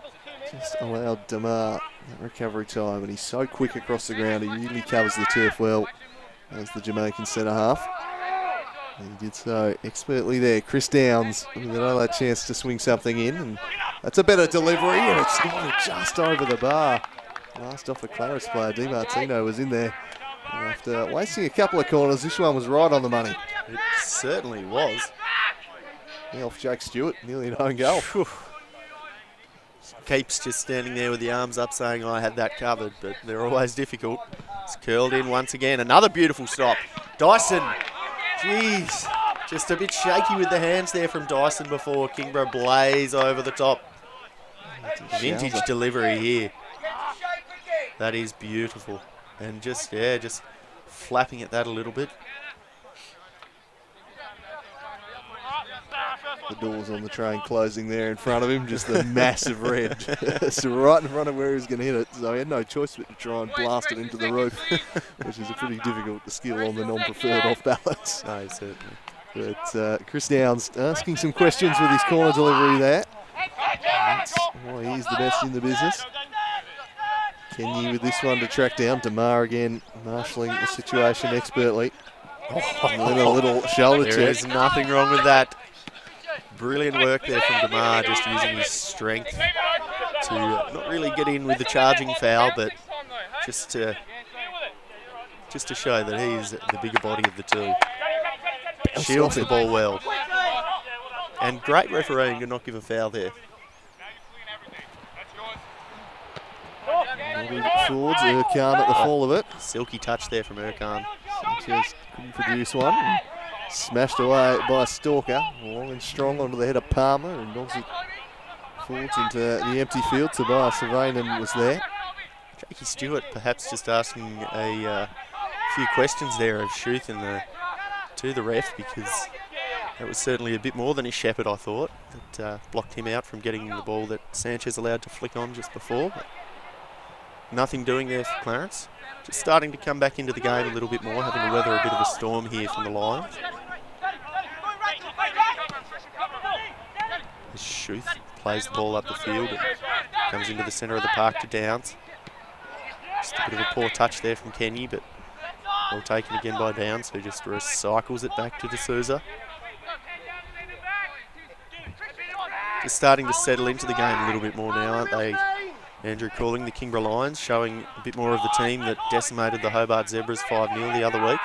just allowed Demar that recovery time, and he's so quick across the ground. He really covers the turf well as the Jamaican centre half. And he did so expertly there. Chris Downs with another chance to swing something in, and that's a better delivery, and it's gone just over the bar. Last off the Clarence player, Di Martino was in there. And after wasting a couple of corners, this one was right on the money. It certainly was. Off Jake Stewart, nearly an own goal. Keeps just standing there with the arms up saying I had that covered, but they're always difficult. It's curled in once again. Another beautiful stop. Dyson, jeez, just a bit shaky with the hands there from Dyson before Kingborough blaze over the top. Vintage delivery here. That is beautiful. And just flapping at that a little bit. The doors on the train closing there in front of him, just a massive red. So right in front of where he was going to hit it. So he had no choice but to try and blast it into the roof, which is a pretty difficult skill on the non-preferred off balance. No, certainly. But Chris Downs asking some questions with his corner delivery there. That's why he's the best in the business. Kenny with this one to track down. Damar again marshalling the situation expertly. And then a little shoulder check. There is nothing wrong with that. Brilliant work there from Damar, just using his strength to not really get in with the charging foul, but just to show that he's the bigger body of the two. Shields the ball well. And great refereeing to not give a foul there. Forwards, Erkan at the fall of it. Silky touch there from Erkan. Sanchez couldn't produce one. And smashed away by Stalker. Long and strong onto the head of Palmer and knocks it forwards into the empty field. Tobias Savainen was there. Jakey Stewart perhaps just asking a few questions there of Schuth to the ref, because that was certainly a bit more than his shepherd, I thought. That blocked him out from getting the ball that Sanchez allowed to flick on just before. But nothing doing there for Clarence. Just starting to come back into the game a little bit more, having to weather a bit of a storm here from the Lions. As Schuth plays the ball up the field and comes into the centre of the park to Downs. Just a bit of a poor touch there from Kenny, but well taken again by Downs, who just recycles it back to D'Souza. Just starting to settle into the game a little bit more now, aren't they? Andrew Cooling, the Kingborough Lions, showing a bit more of the team that decimated the Hobart Zebras 5-0 the other week.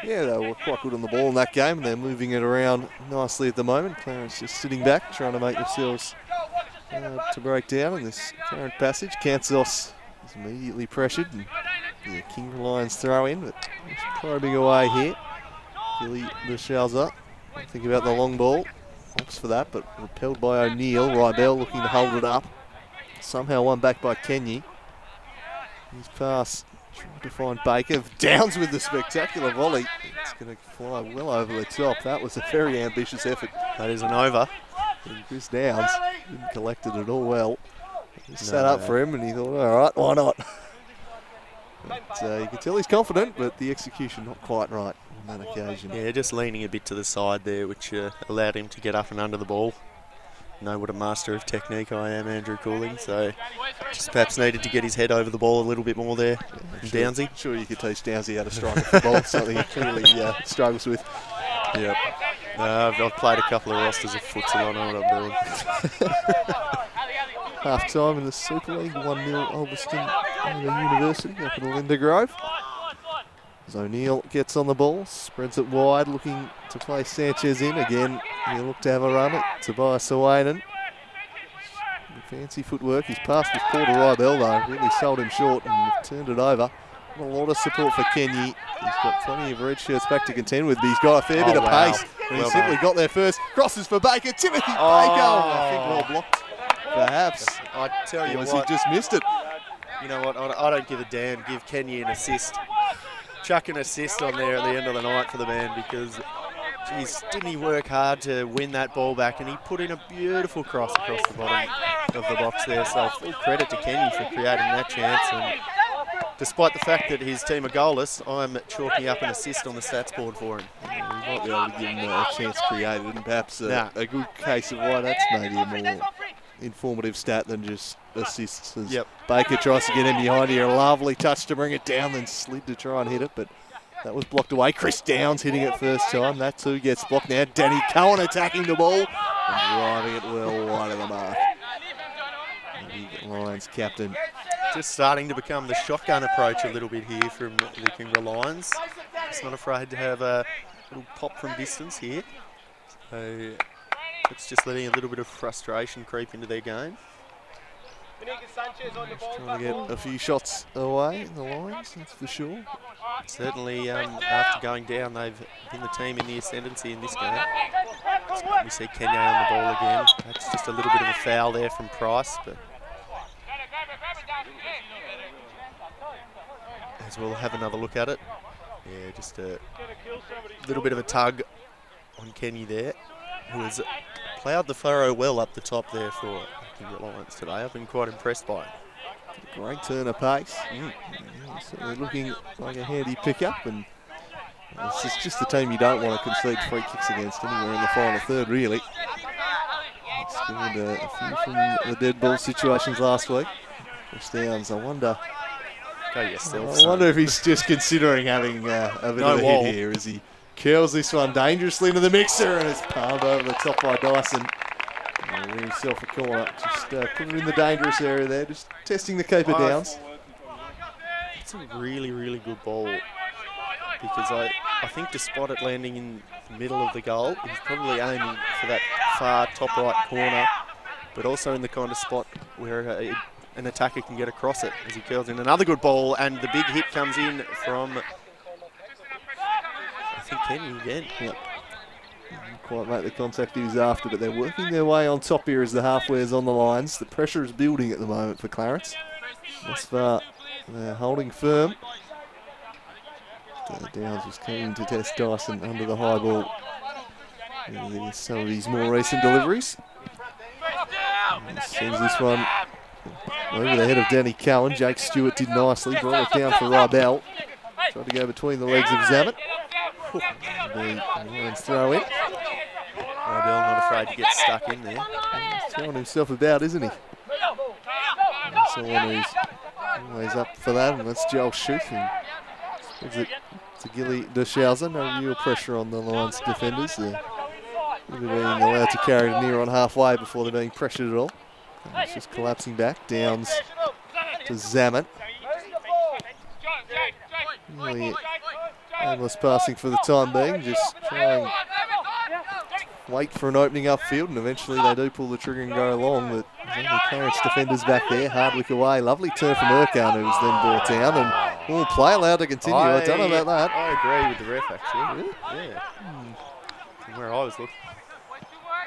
Yeah, they were quite good on the ball in that game, and they're moving it around nicely at the moment. Clarence just sitting back, trying to make themselves to break down in this current passage. Kansas is immediately pressured, and the Kingborough Lions throw in, but just probing away here. Billy DeShalza, think about the long ball. Opts for that, but repelled by O'Neill. Rybell looking to hold it up. Somehow won back by Kenny. His pass trying to find Baker. Downs with the spectacular volley. It's going to fly well over the top. That was a very ambitious effort. That is an over. And Chris Downs didn't collect it at all well. He sat up for him and he thought, all right, why not? But, you can tell he's confident, but the execution not quite right on that occasion. Yeah, just leaning a bit to the side there, which allowed him to get up and under the ball. Know what a master of technique I am, Andrew Cooling, so just perhaps needed to get his head over the ball a little bit more there. Downsy. Sure you could teach Downsy how to strike a football, something he clearly struggles with. Yep. I've played a couple of rosters of futsal, I know what I'm doing. Half time in the Super League, 1-0 Ulverston University up in Linda Grove. As O'Neill gets on the ball, spreads it wide, looking to play Sanchez in. Again, he'll look to have a run at Tobias Sawainen. Fancy footwork. His pass was poor to Rybell though. Really sold him short and turned it over. Not a lot of support for Kenny. He's got plenty of red shirts back to contend with, but he's got a fair bit of pace. And he simply got there first. Crosses for Baker. Timothy Baker. I think well blocked, perhaps. I tell you what. He just missed it. You know what? I don't give a damn. Give Kenny an assist. Chuck an assist on there at the end of the night for the man, because geez, didn't he work hard to win that ball back, and he put in a beautiful cross across the bottom of the box there. So full credit to Kenny for creating that chance, and despite the fact that his team are goalless, I'm chalking up an assist on the stats board for him. We might be able to give him a chance created, and perhaps a good case of why that's maybe a more informative stat than just assists. As Baker tries to get in behind here, a lovely touch to bring it down, then slid to try and hit it, but that was blocked away. Chris Downs hitting it first time. That too gets blocked now. Danny Cohen attacking the ball and driving it well wide of the mark. The Lions captain. Just starting to become the shotgun approach a little bit here from the Kingborough Lions. Just not afraid to have a little pop from distance here. So it's just letting a little bit of frustration creep into their game. Trying to get a few shots away, the Lions, that's for sure. Certainly, after going down, they've been the team in the ascendancy in this game. So we see Kenya on the ball again. That's just a little bit of a foul there from Price, but as well have another look at it. Yeah, just a little bit of a tug on Kenny there, who has ploughed the furrow well up the top there for Kingborough Lions today. I've been quite impressed by him. Great turn of pace. Certainly looking like a handy pickup, and it's just the team you don't want to concede free kicks against anywhere in the final third, really. Scored a few from the dead ball situations last week. Chris Downs, I wonder if he's just considering having a bit of a hit here as he curls this one dangerously into the mixer, and it's palmed over the top by Dyson. Win himself a corner. Just put it in the dangerous area there, just testing the keeper Downs. It's a really, really good ball, because I think despite it landing in the middle of the goal, he's probably aiming for that far top right corner, but also in the kind of spot where an attacker can get across it as he curls in. Another good ball, and the big hit comes in from, I think, Kenny again. Yep. Didn't quite make the contact he was after, but they're working their way on top here as the halfways on the lines. The pressure is building at the moment for Clarence. Thus far, they're holding firm. Downs was keen to test Dyson under the high ball. Some of his more recent deliveries. Sends this one over the head of Danny Cowan. Jake Stewart did nicely, brought it down for Rybell. Tried to go between the legs of Zammit. The Lions throw in. Rybell not afraid to get stuck in there. He's throwing himself about, isn't he? Someone who's always up for that, and that's Joel Schuth. Gives it to Gilly DeShauser. No real pressure on the Lions defenders. They're being allowed to carry it near on halfway before they're being pressured at all. And it's just collapsing back. Downs to Zammit. Really aimless passing for the time being. Just trying to wait for an opening upfield, and eventually they do pull the trigger and go along. But there's only Clarence defenders back there. Hardwick away. Lovely turn from Urquhart, who was then brought down. And play allowed to continue. I don't know about that. I agree with the ref, actually. Really? Yeah. From where I was looking.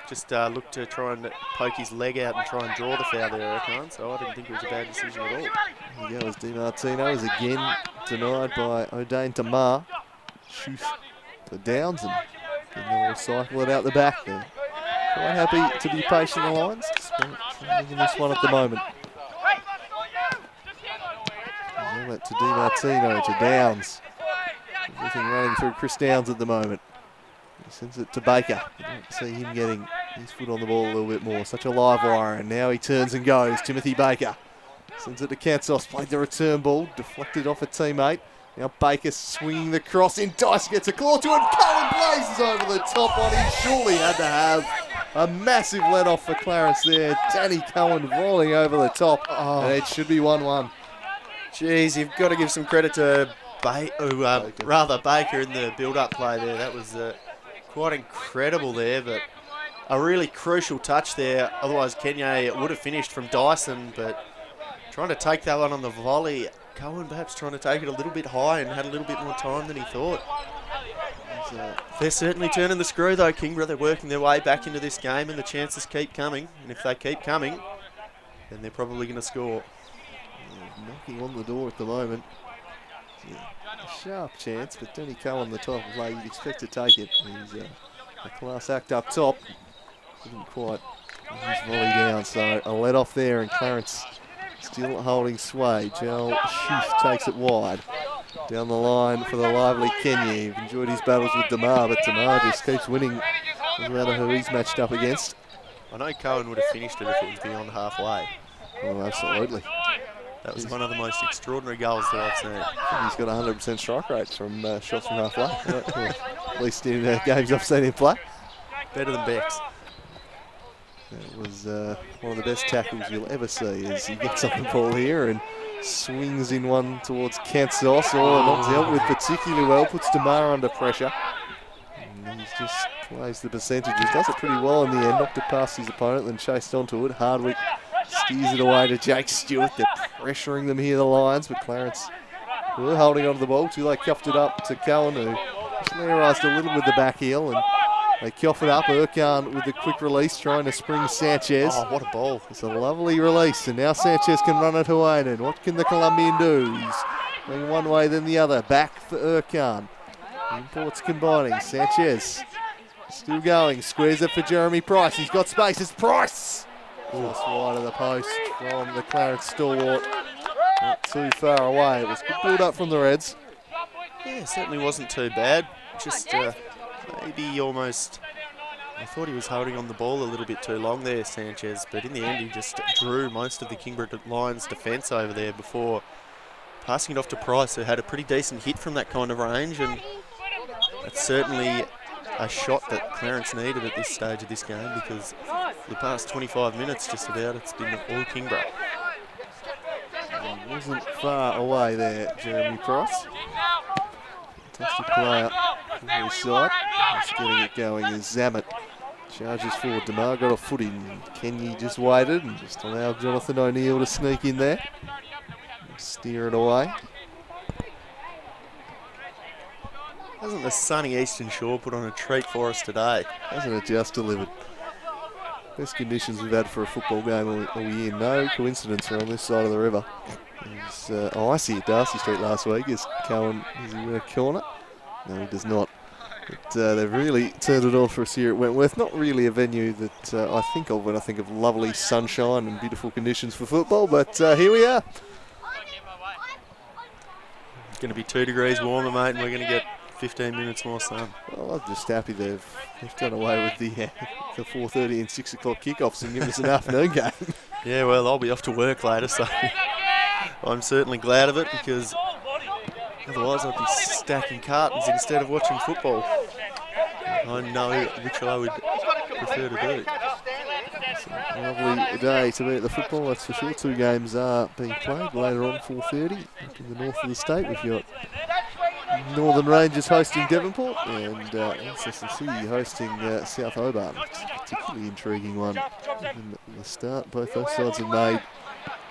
Just looked to try and poke his leg out and try and draw the foul there, Urquhart. So I didn't think it was a bad decision at all. Here goes DiMartino, is again denied by O'Dane to Ma. Shoot to Downs, and they'll recycle it out the back there. Quite happy to be patient, the Lions. Just making this one at the moment. It to DiMartino, to Downs. Everything running through Chris Downs at the moment. He sends it to Baker. You don't see him getting his foot on the ball a little bit more. Such a live wire, and now he turns and goes. Timothy Baker sends it to Kansos. Played the return ball, deflected off a teammate. Now Baker swinging the cross in. Dice gets a claw to it. Cowan blazes over the top on him. Surely had to have a massive let off for Clarence there. Danny Cowan rolling over the top, and it should be 1-1. Jeez, you've got to give some credit to Baker in the build-up play there. That was quite incredible there, but a really crucial touch there. Otherwise, Kenya would have finished from Dyson, but trying to take that one on the volley. Cowan perhaps trying to take it a little bit high and had a little bit more time than he thought. They're certainly turning the screw though, Kingborough. They're working their way back into this game, and the chances keep coming. And if they keep coming, then they're probably going to score. Knocking on the door at the moment. A sharp chance, but Danny Cowan, the type of player you'd expect to take it. He's a class act up top. Didn't quite get his volley down, so a let off there, and Clarence still holding sway. Joel Schuth takes it wide. Down the line for the lively Kenya. You've enjoyed his battles with Damar, but Damar just keeps winning no matter who he's matched up against. I know Cowan would have finished it if it was beyond halfway. Oh, absolutely. That was one of the most extraordinary goals that I've seen. He's got 100% strike rates from shots from halfway. At least in games I've seen him play. Better than Bex. It was one of the best tackles you'll ever see as he gets on the ball here and swings in one towards Kansos. Not dealt with particularly well, puts Damar under pressure. And he just plays the percentages, does it pretty well in the end, knocked it past his opponent, then chased onto it. Hardwick steers it away to Jake Stewart. They're pressuring them here, the Lions, but Clarence were holding onto the ball till they cuffed it up to Cowan, who familiarised a little with the back heel, and they cough it up. Urquhart with the quick release, trying to spring Sanchez. Oh, what a ball. It's a lovely release, and now Sanchez can run it away. And what can the Colombian do? He's going one way then the other. Back for Erkan. Imports combining. Sanchez still going. Squares it for Jeremy Price. He's got space. It's Price. Just wide of the post from the Clarence stalwart. Not too far away. It was good build up from the Reds. Yeah, certainly wasn't too bad. Just maybe almost... I thought he was holding on the ball a little bit too long there, Sanchez, but in the end he just drew most of the Kingborough Lions defence over there before passing it off to Price, who had a pretty decent hit from that kind of range, and that's certainly a shot that Clarence needed at this stage of this game, because for the past 25 minutes just about it's been all Kingborough. He wasn't far away there, Jeremy Price. Fantastic player from his side. Just getting it going is Zammit. Charges forward. DeMar got a foot in. Kenny just waited and just allowed Jonathan O'Neill to sneak in there. Steer it away. Hasn't the sunny Eastern Shore put on a treat for us today? Hasn't it just delivered? Best conditions we've had for a football game all year. No coincidence we're on this side of the river. It was icy at Darcy Street last week. Is Cohen in a corner? No, he does not. But they've really turned it on for us here at Wentworth. Not really a venue that I think of when I think of lovely sunshine and beautiful conditions for football, but here we are. It's going to be 2 degrees warmer, mate, and we're going to get 15 minutes more sun. Well, I'm just happy they've done away with the 4:30 and 6 o'clock kickoffs and given us an afternoon game. Yeah, well, I'll be off to work later, so I'm certainly glad of it, because otherwise I'd be stacking cartons instead of watching football. I know which I would prefer to do. It's a lovely day to be at the football, that's for sure. 2 games are being played later on, 4:30. Up in the north of the state, we've got Northern Rangers hosting Devonport and SSC hosting South Hobart. It's a particularly intriguing one in the start. Both those sides have made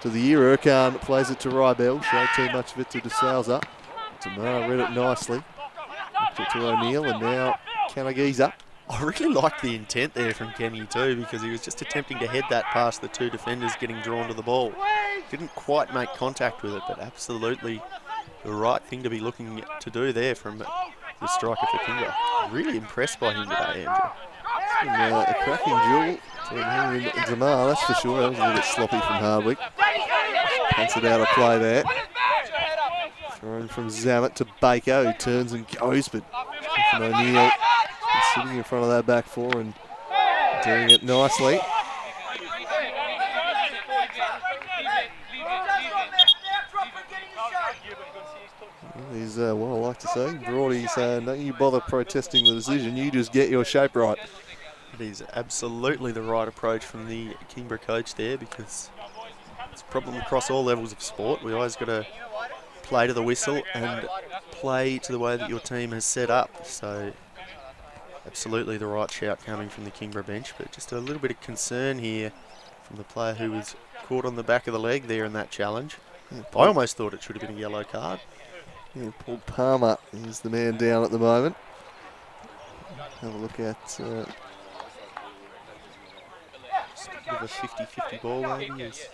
to the year. Erkan plays it to Rybell, showed too much of it to De Souza. Tamara read it nicely. Looked it to O'Neill, and now Canagiza. I really liked the intent there from Kenny too, because he was just attempting to head that past the 2 defenders getting drawn to the ball. Didn't quite make contact with it, but absolutely the right thing to be looking to do there from the striker for Kingborough. Really impressed by him today, Andrew. It's been a cracking duel between him and Tamar, that's for sure. That was a little bit sloppy from Hardwick. Pants it out of play there. Thrown from Zammit to Baker, who turns and goes, but O'Neill is sitting in front of that back four and doing it nicely. He's, well, I like to say, Broady's saying, don't you bother protesting the decision, you just get your shape right. It is absolutely the right approach from the Kingborough coach there, because it's a problem across all levels of sport. We always got to play to the whistle and play to the way that your team has set up. So absolutely the right shout coming from the Kingborough bench, but just a little bit of concern here from the player who was caught on the back of the leg there in that challenge. Yeah, I almost thought it should have been a yellow card. Yeah, Paul Palmer is the man down at the moment. Have a look at just a bit of a 50-50 ball maybe. Is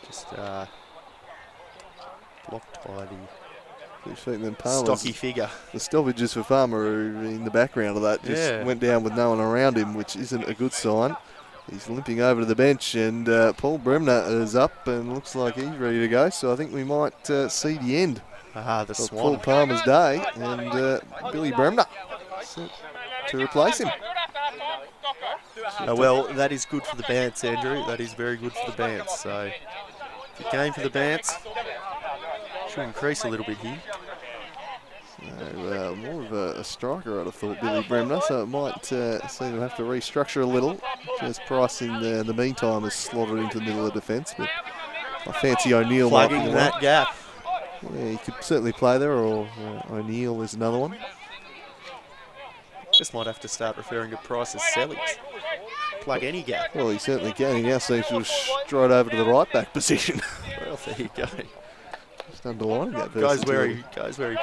just blocked by the stocky figure. The stoppages for Palmer, who in the background of that just went down with no one around him, which isn't a good sign. He's limping over to the bench, and Paul Bremner is up and looks like he's ready to go. So I think we might see the end of Swan. Paul Palmer's day, and Billy Bremner to replace him. Well, that is good for the Bants, Andrew. That is very good for the Bants. So good game for the Bants. Should increase a little bit here. So, more of a striker, I'd have thought, Billy Bremner, so it might seem to have to restructure a little. As Price in the meantime has slotted into the middle of the defence, but I fancy O'Neill plugging that gap. Yeah, he could certainly play there, or O'Neill is another one. Just might have to start referring to Price as Sellies. Plug any gap. Well, he certainly can. He now seems to have straight over to the right back position. Well, there you go. Just underlining that. Goes where he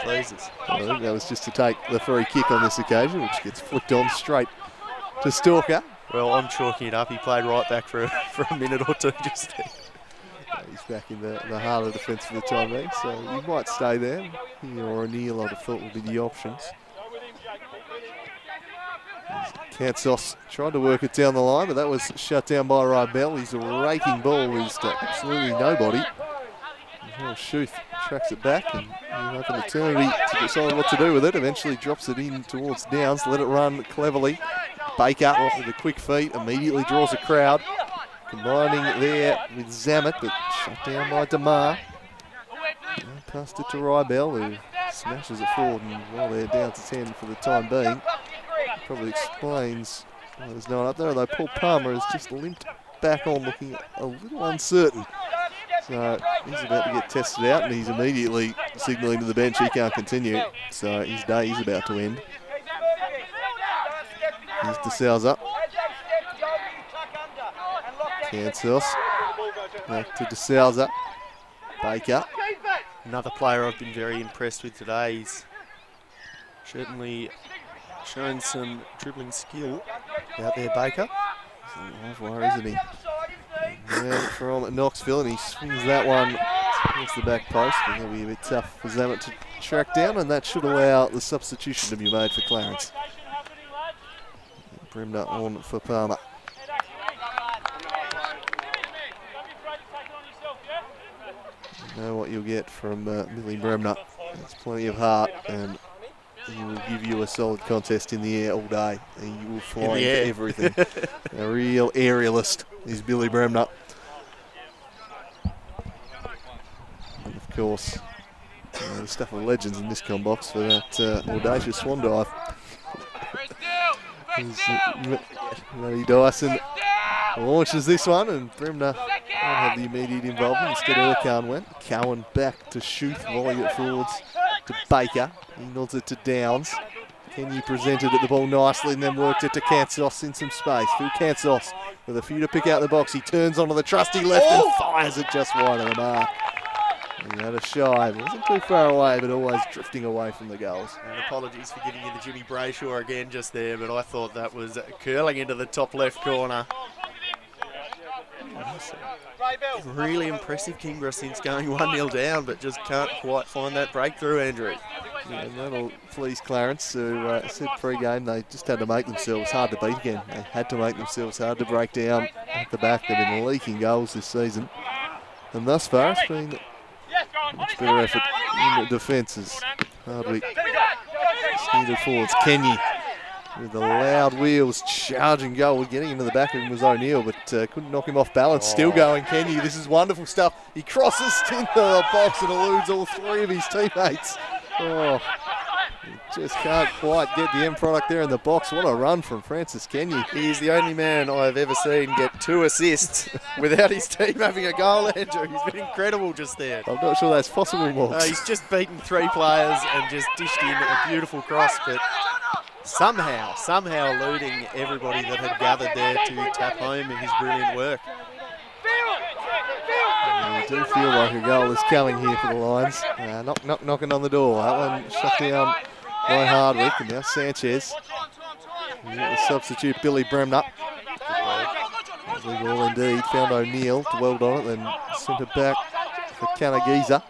pleases. I think that was just to take the free kick on this occasion, which gets flicked on straight to Stalker. Well, I'm chalking it up. He played right back for a minute or two just there. He's back in the harder defence for the time being, so he might stay there. He or O'Neill, I'd have thought, would be the options. Kansos tried to work it down the line, but that was shut down by Rybell. His raking ball is to absolutely nobody. Schuth tracks it back, and he'll have an eternity to decide what to do with it. Eventually drops it in towards Downs, let it run cleverly. Baker with a quick feet, immediately draws a crowd. Combining there with Zamet, but shut down by DeMar. Passed it to Rybell, who smashes it forward, and while they're down to 10 for the time being, probably explains why there's no one up there, although Paul Palmer has just limped back on, looking a little uncertain. So he's about to get tested out, and he's immediately signalling to the bench he can't continue. So his day is about to end. Here's De Souza. Kansos. Back to De Souza. Baker. Another player I've been very impressed with today. He's certainly shown some dribbling skill out there, Baker. He's a live isn't he? Yeah, from Knoxville, and he swings that one against the back post. But it'll be a bit tough for Zamet to track down, and that should allow the substitution to be made for Clarence. Bremner on for Palmer. You know what you'll get from Millie Bremner. There's plenty of heart, and he will give you a solid contest in the air all day. He will fly into everything. A real aerialist is Billy Bremner. And of course, the stuff of legends in this combox for that audacious swan dive. Matty Dyson launches this one, and Bremner won't have the immediate involvement. Instead, Urquhart went. Cowan back to Schuth, volley it forwards to Baker. He nods it to Downs. Kenny presented at the ball nicely and then worked it to Kansos in some space. Phil Kansos with a few to pick out the box. He turns onto the trusty left and fires it just wide of the mark. He had a shy. It wasn't too far away, but always drifting away from the goals. And apologies for giving you the Jimmy Brayshaw again just there, but I thought that was curling into the top left corner. Really impressive Kingborough since going 1-0 down, but just can't quite find that breakthrough, Andrew. Yeah, and that'll please Clarence, who said pre-game they just had to make themselves hard to beat again. They had to make themselves hard to break down at the back. They've been leaking goals this season. And thus far, it's been a much better effort in the defences. Hardwick needed forwards. Kenny with the loud wheels, charging goal. Getting into the back of him was O'Neill, but couldn't knock him off balance. Still going, Kenny. This is wonderful stuff. He crosses into the box and eludes all three of his teammates. Oh, he just can't quite get the end product there in the box. What a run from Francis Kenny. He is the only man I've ever seen get 2 assists without his team having a goal, Andrew. He's been incredible just there. I'm not sure that's possible, Morgs. He's just beaten 3 players and just dished in a beautiful cross, but somehow eluding everybody that had gathered there to tap home his brilliant work. I do feel like a goal is coming here for the Lions. Knocking on the door. That one shut down by Hardwick, and now Sanchez. The substitute, Billy Bremner. Lovely ball indeed. Found O'Neill, dwelled on it, then sent it back for Canagiza.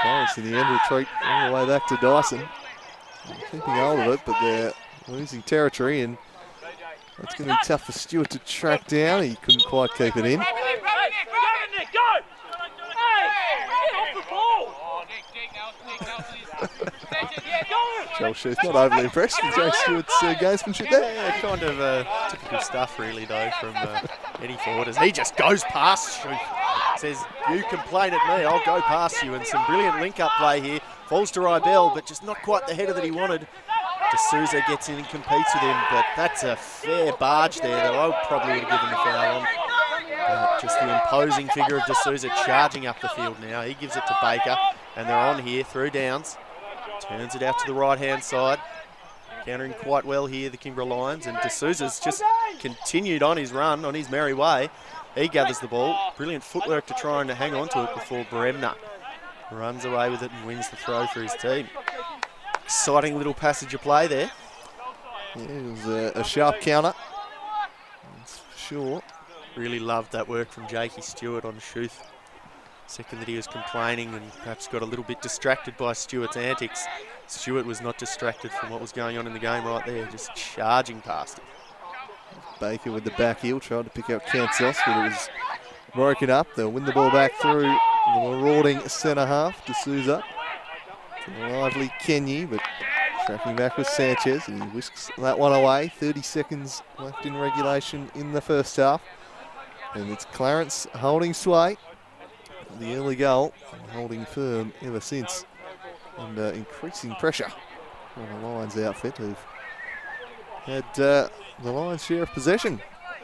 Clarence in the end retreat all the way back to Dyson. Keeping hold of it, but they're losing territory, and that's going to be tough for Stewart to track down. He couldn't quite keep it in. Joel Schuth not overly impressed with James Stewart's gamesmanship there. Yeah, kind of typical stuff really though from any forward as he just goes past Schuth. Says, you complain at me, I'll go past you. And some brilliant link-up play here. Falls to Rybell, but just not quite the header that he wanted. D'Souza gets in and competes with him, but that's a fair barge there that I probably would have given the foul on. But just the imposing figure of D'Souza charging up the field now. He gives it to Baker, and they're on here through Downs. Turns it out to the right-hand side. Countering quite well here, the Kingborough Lions, and D'Souza's just continued on his run, on his merry way. He gathers the ball. Brilliant footwork to try and hang on to it before Bremner runs away with it and wins the throw for his team. Exciting little passage of play there. Yeah, it was a sharp counter, that's for sure. Really loved that work from Jakey Stewart on Schuth. Second that he was complaining and perhaps got a little bit distracted by Stewart's antics. Stewart was not distracted from what was going on in the game right there, just charging past him. Baker with the back heel, tried to pick out Kancels, but it was broken up. They'll win the ball back through the marauding centre half to Souza. Lively Kenyi, but tracking back with Sanchez, and he whisks that one away. 30 seconds left in regulation in the first half. And it's Clarence holding sway. The early goal, and holding firm ever since. And increasing pressure on the Lions outfit, who've had the Lions' share of possession.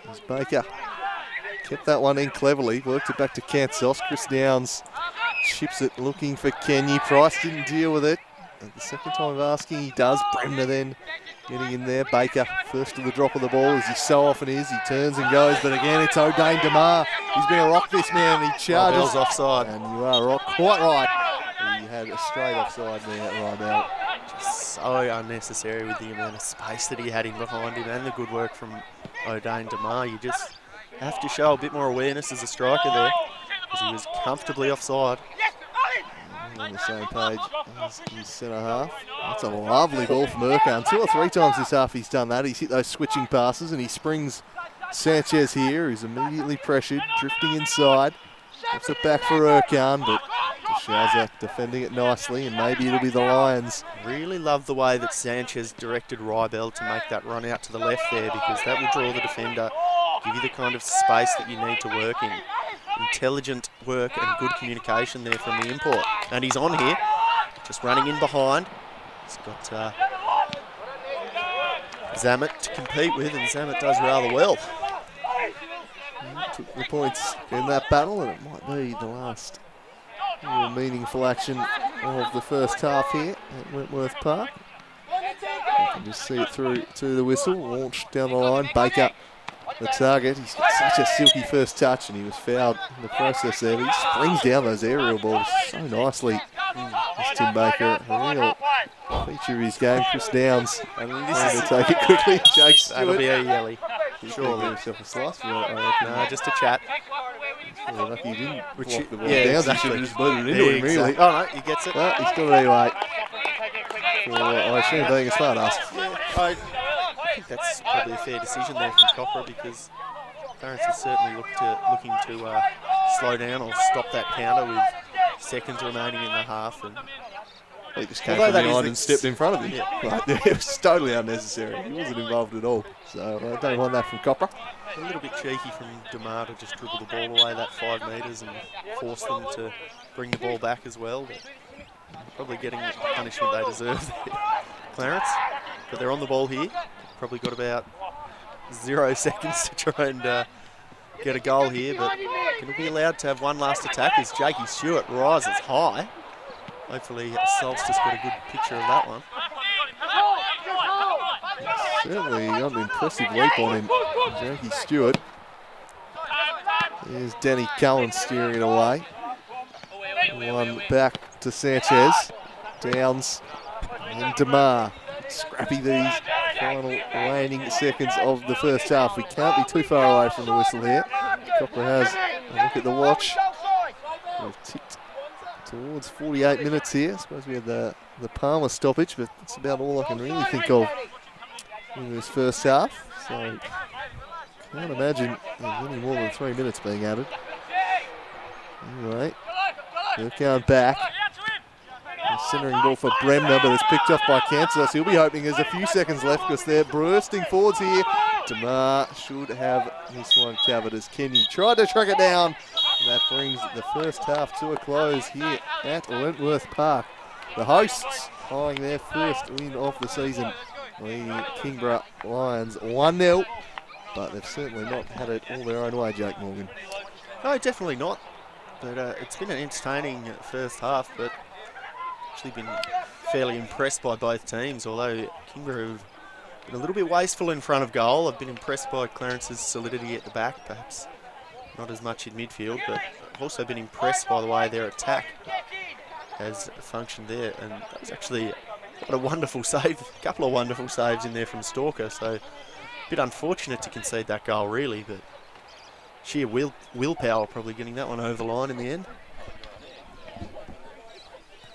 As Baker kept that one in cleverly, worked it back to Kancels. Chris Downs chips it looking for Kenyi. Price didn't deal with it. And the second time of asking, he does. Bremner then getting in there. Baker first to the drop of the ball, as he so often is. He turns and goes, but again it's O'Dane DeMar. He's going to rock this man. He charges. Rybell's offside. And you are quite right. He had a straight offside there at Rybell. Just so unnecessary with the amount of space that he had in behind him and the good work from O'Dane DeMar. You just have to show a bit more awareness as a striker there, because he was comfortably offside. On the same page as his centre half. That's a lovely ball from Erkan. 2 or 3 times this half he's done that. He's hit those switching passes, and he springs Sanchez here, who's immediately pressured, drifting inside. Puts it back for Erkan, but Shazak defending it nicely, and maybe it'll be the Lions. Really love the way that Sanchez directed Rybell to make that run out to the left there, because that will draw the defender, give you the kind of space that you need to work in. Intelligent work and good communication there from the import. And he's on here, just running in behind. He's got Zamet to compete with, and Zamet does rather well. Took the points in that battle, and it might be the last real meaningful action of the first half here at Wentworth Park. You can just see it through the whistle, launched down the line. Baker, the target. He's got such a silky first touch, and he was fouled in the process there. But he springs down those aerial balls so nicely. This Tim Baker, a real feature of his game. Chris Downs, and this is to take it quickly. Jake Stewart. That'll be a yelly. Sure, give himself a slice. No, just a chat. Really lucky he didn't block the ball. Yeah, Downs exactly. should have just booted it into him, really. Oh no, he gets it. But he's got it anyway. I assume being a smart ass. Yeah, I think that's probably a fair decision there from Copra, because Clarence is certainly looking to slow down or stop that counter with seconds remaining in the half. And he just came from behind and stepped in front of him. Yeah. Like, it was totally unnecessary. He wasn't involved at all. So I don't mind that from Copra. A little bit cheeky from DeMar to just dribble the ball away that 5 metres and force them to bring the ball back as well. But probably getting the punishment they deserve there, Clarence. But they're on the ball here. Probably got about 0 seconds to try and get a goal here, but going to be allowed to have one last attack as Jakey Stewart rises high. Hopefully Solstice got a good picture of that one. Certainly got an impressive leap on him, Jakey Stewart. There's Danny Cullen steering it away. One back to Sanchez. Downs and DeMar. Scrappy these final waning seconds of the first half. We can't be too far away from the whistle here. Copper has a look at the watch. We've ticked towards 48 minutes here. I suppose we had the Palmer stoppage, but that's about all I can really think of in this first half. So can't imagine there's any more than 3 minutes being added. Anyway, Erkan back. Centering ball for Bremner, but it's picked up by Kancels. He'll be hoping there's a few seconds left, because they're bursting forwards here. DeMar should have this one covered as Kenny tried to track it down. And that brings the first half to a close here at Wentworth Park. The hosts eyeing their first win of the season, leading Kingborough Lions 1-0. But they've certainly not had it all their own way, Jake Morgan. No, definitely not. But it's been an entertaining first half, but actually been fairly impressed by both teams, although Kingborough have been a little bit wasteful in front of goal. I've been impressed by Clarence's solidity at the back, perhaps not as much in midfield, but I've also been impressed by the way their attack has functioned there. And that was actually what a wonderful save, a couple of wonderful saves in there from Stalker, so a bit unfortunate to concede that goal really, but sheer willpower probably getting that one over the line in the end.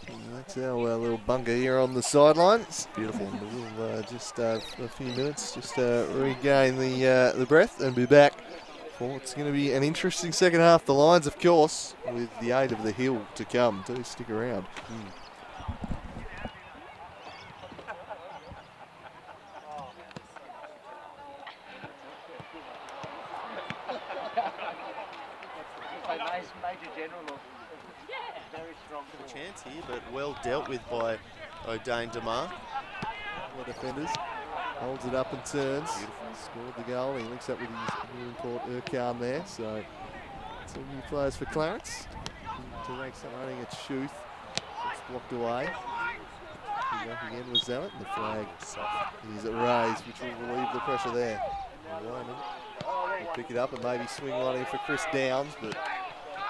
And that's our little bunker here on the sidelines. Beautiful. And we'll just a few minutes just regain the breath and be back for what's going to be an interesting second half. The Lions, of course, with the aid of the hill to come. Do stick around. Chance here, but well dealt with by O'Dane Demar. The defenders holds it up and turns. Scored the goal. He links up with his new import Urquhart there. So two new players for Clarence. To rank some running at Shuth. It's blocked away. Up again was Zammit. The flag is raised, which will relieve the pressure there. Wyman will pick it up and maybe swing one in for Chris Downs, but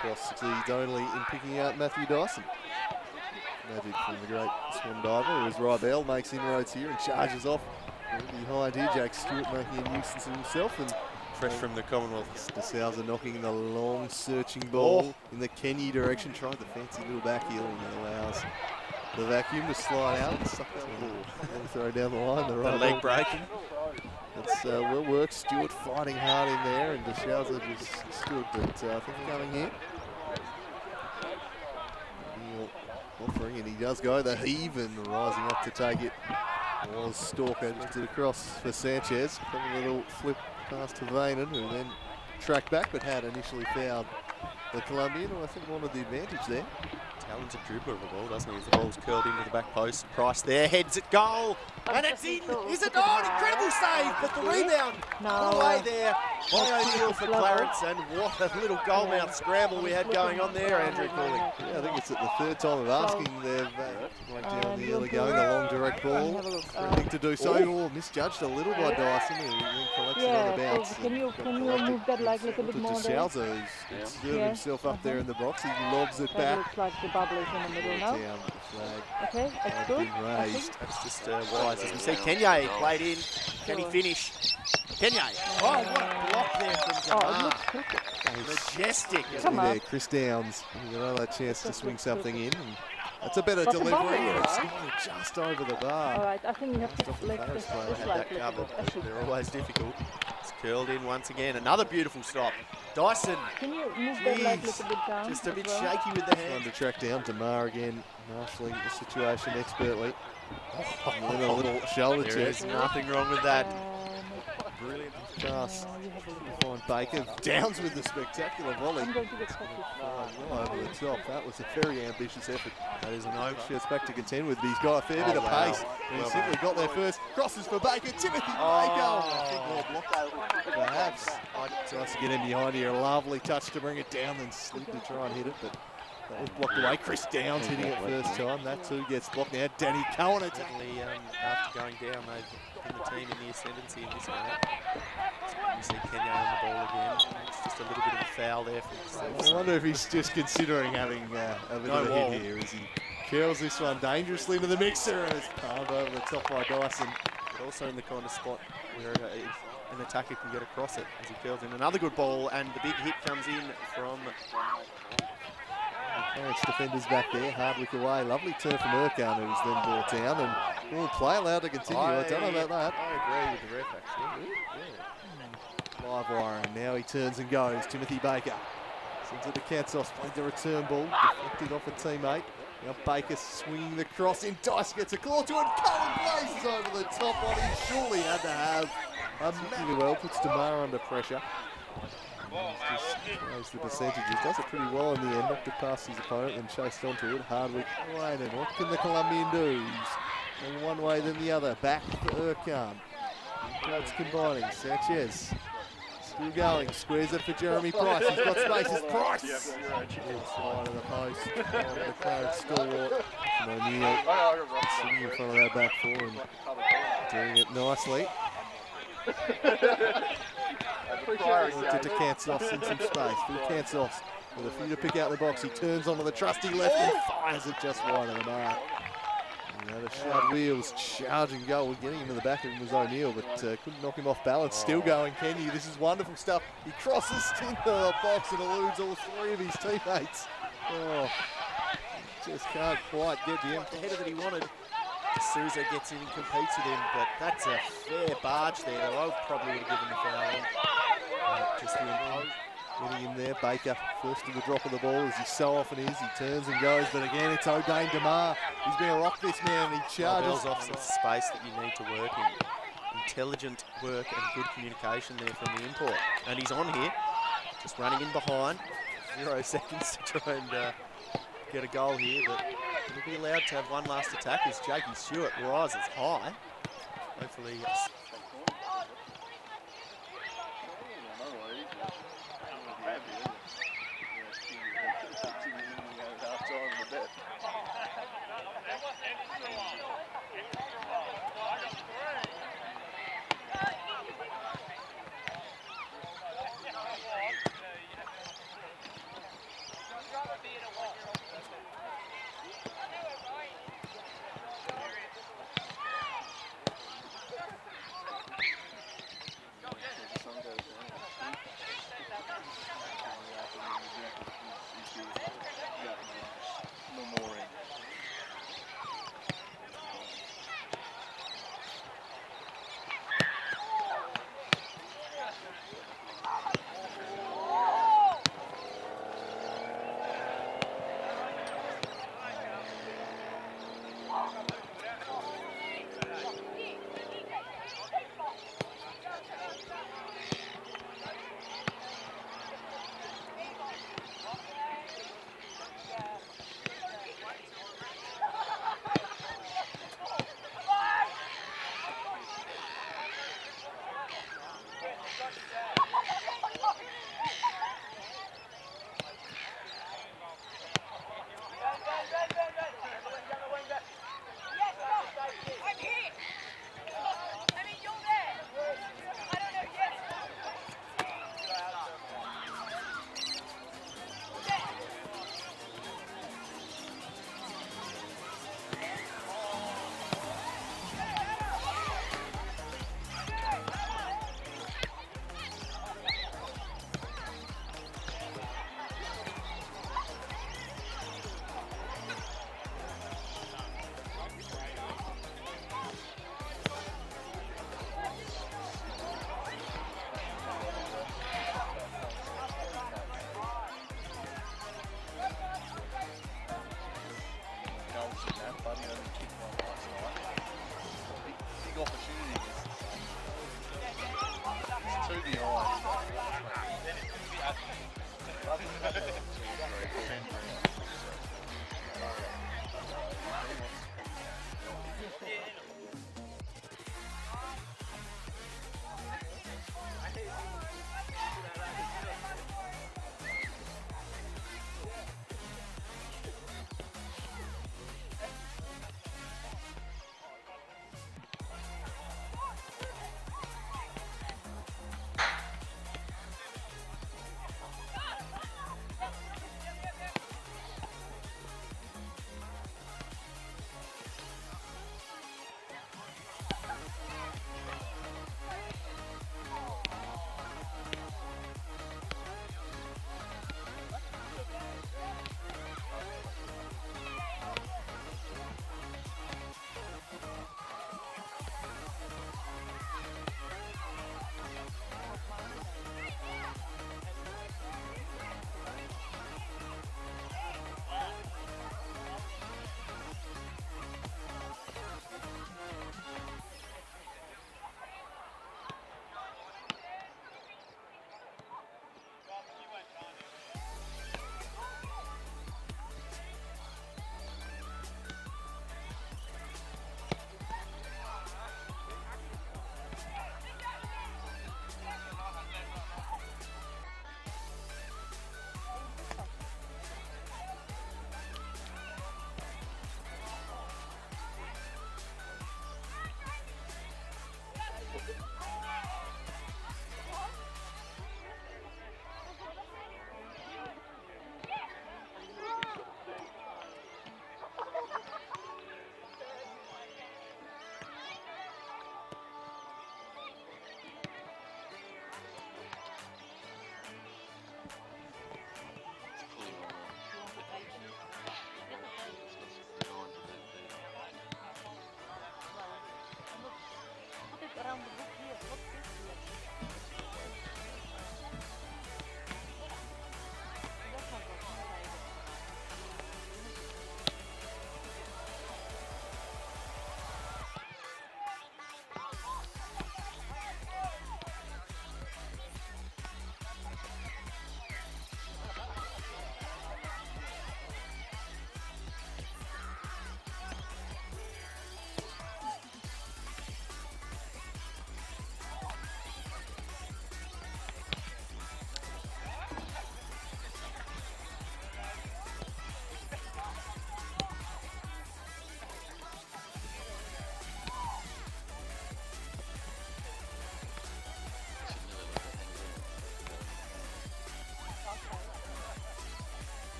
cross succeeds only in picking out Matthew Dyson. Magic from the great swan diver, as Rybell makes inroads here and charges off behind here. Jake Stewart making a nuisance of himself, and Fresh from the Commonwealth. De Souza knocking the long searching ball in the Kenny direction. Tried the fancy little back heel and allows the vacuum to slide out and suck that ball. Throw down the line. The right leg breaking. It's well worked. Stewart fighting hard in there, and De Souza just stood. But I think coming here. Offering, and he does go the heave, and rising up to take it was Stalker. Just did a cross for Sanchez. Put a little flip past to Vainan, who then tracked back but had initially fouled the Colombian, who I think wanted the advantage there. Talented dribbler of the ball, doesn't he? As the ball's curled into the back post. Price there, heads it, goal, and it's in. Is it not? Incredible save, but the rebound put away there by O'Neill for Clarence, and what a little goal mouth scramble we had going on there, Andrew Cooling. Yeah, I think it's at the third time of asking. They've went down the early going, the long direct ball. Anything to do so. Oh, misjudged a little by Dyson, who then collects it on the bounce. Can you move that like a little bit more there? De Souza, who's inserted himself up there in the box. He lobs it back. Looks like the bubble is in the middle now. Down the flag. Okay, that's good. Raised. That's just wise. As we see, Kenye played in. Can he finish? Kenye. Oh, what a block there from Demar. Majestic. Come on. There, Chris Downs. He's got another chance to swing something in. And that's a better What's the delivery. ball, It's right? just over the bar. All right, I think you have to like this Had like that covered. They're always difficult. It's curled in once again. Another beautiful stop. Dyson. Can you move that like a little bit down? Just a as bit well? shaky with the Trying hand. to track down Demar again, marshalling the situation expertly. And then a little shoulder There check. is nothing wrong with that. Brilliant pass. Find Baker. Downs with the spectacular volley. I'm going to get stuck with Right over the top. That was a very ambitious effort. That is an over. Shirts back to contend with, but he's got a fair bit of pace. He simply got there first. Crosses for Baker. Timothy Baker. I think more blocked. Perhaps. Tries to get in behind here. A lovely touch to bring it down, then slip to try and hit it, but that was blocked away. Chris Downs hitting it first time. That too gets blocked now. Danny Cohen attacking. After going down, they've been the team in the ascendancy in this one. You see Kenya on the ball again. It's just a little bit of a foul there for I wonder if he's just considering having a bit of a hit here as he curls this one dangerously into the mixer, and it's palmed over the top by Dyson. But also in the kind of spot where an attacker can get across it as he curls in. Another good ball, and the big hit comes in from... Clarence defenders back there, Hardwick away. Lovely turn from Urquhart, who was then brought down, and all play allowed to continue. I don't know about that. I agree with the ref, actually. Live wire, and now he turns and goes. Timothy Baker sends it to Katsos, played the return ball, deflected off a teammate. Now Baker swinging the cross in. Dice gets a claw to it. Cohen blazes over the top on him. Surely had to have particularly well. Puts Demar under pressure. Just throws the percentages. Does it pretty well in the end. Knocked it past his opponent and chased onto it. Hardwick away. And what can the Colombian do? He's in one way then the other. Back for Urquhart. It's combining. Sanchez still going. Squares it for Jeremy Price. He's got spaces. Price! It's wide of the post. Wide of the Clarence stalwart. O'Neill sitting in front of that back four and doing it nicely. To Katsos in some space. Through Katsos with a few to pick out the box. He turns onto the trusty left and fires it just wide of the mark. The Shard Wheels charging goal, getting into the back of him was O'Neill, but couldn't knock him off balance. Still going, Kenny. This is wonderful stuff. He crosses into the box and eludes all three of his teammates. Oh, just can't quite get the header that he wanted. Souza gets in and competes with him, but that's a fair barge there. I probably would have given the foul on. Just the getting in there, Baker first to the drop of the ball, as he so often is. He turns and goes, but again it's O'Dane Demar. He's going to rock this man, and he charges. off some space that you need to work in. Intelligent work and good communication there from the import. And he's on here, just running in behind. 0 seconds to try and get a goal here, but he'll be allowed to have one last attack as Jakey Stewart rises high. Hopefully